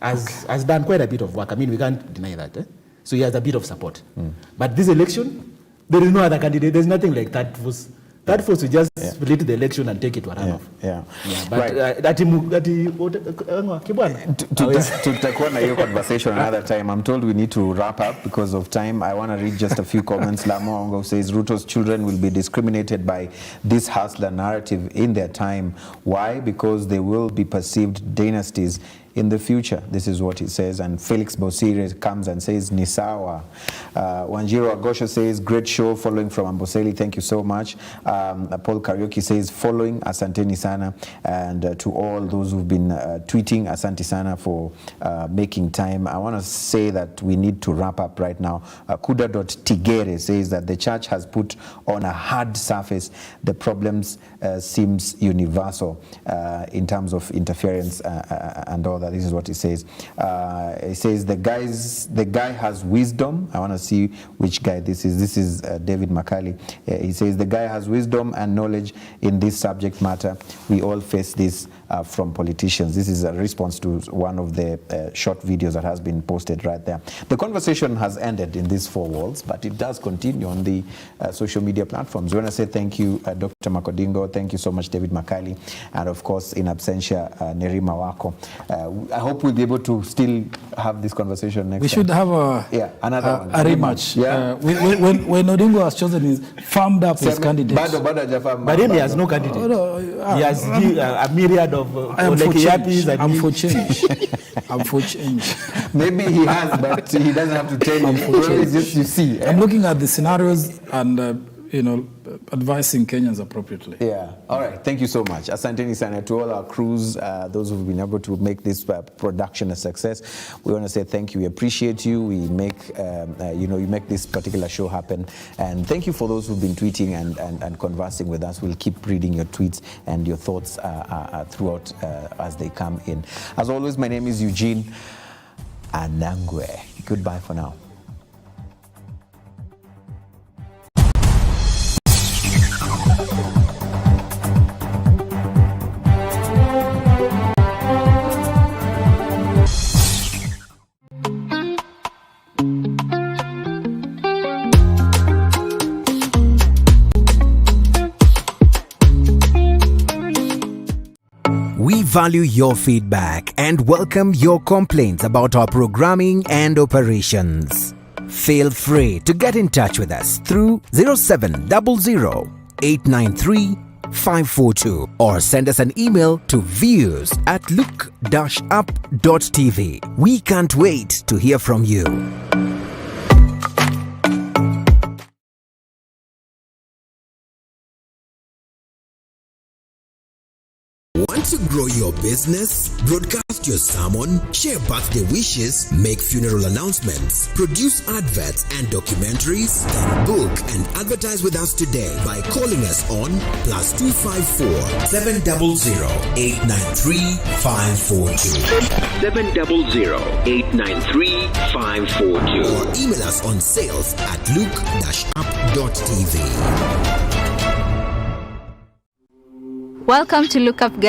done quite a bit of work. I mean, we can't deny that. So he has a bit of support. But this election, there is no other candidate. There's nothing like that. That force to just split the election and take it to a runoff. But to conversation another time. I'm told we need to wrap up because of time. I want to read just a few comments. Lamongo says Ruto's children will be discriminated by this hustler narrative in their time. Why? Because they will be perceived dynasties in the future. This is what he says. And Felix Bosire comes and says, Nisawa. Wanjiro Agosho says, great show, following from Amboseli. Thank you so much. Paul Karaoke says, following, Asanteni sana. And to all those who've been tweeting, Asante sana for making time. I want to say that we need to wrap up right now. Kuda.tigere says that the church has put on a hard surface the problems seems universal in terms of interference and all that. This is what he says. He says the guy has wisdom. I want to see which guy this is. This is David Makali. He says the guy has wisdom and knowledge in this subject matter. We all face this from politicians. This is a response to one of the short videos that has been posted right there. The conversation has ended in these four walls, but it does continue on the social media platforms. We want to say thank you, Dr. Makodingo. Thank you so much, David Makali. And of course, in absentia, Nerima Wako. I hope we'll be able to still have this conversation next time. We should have a rematch. When Odingo has chosen his farmed up his candidate. But then he has no candidate. He has a myriad of I'm for change. I'm for change. Maybe he has, but he doesn't have to tell you. I'm for change. Just you see. I'm looking at the scenarios and advising Kenyans appropriately. Yeah. All right. Thank you so much. Asanteni sana to all our crews, those who've been able to make this production a success. We want to say thank you. We appreciate you. We make, you make this particular show happen. And thank you for those who've been tweeting and conversing with us. We'll keep reading your tweets and your thoughts throughout as they come in. As always, my name is Eugene Anangwe. Goodbye for now. We value your feedback and welcome your complaints about our programming and operations. Feel free to get in touch with us through 0700 893 542 or send us an email to views@look-up.tv. We can't wait to hear from you. Want to grow your business? Broadcast your sermon, share birthday wishes, make funeral announcements, produce adverts and documentaries? Then book and advertise with us today by calling us on +254 700 893 542 700 893 542 or email us on sales@look-up.tv. Welcome to Look Up.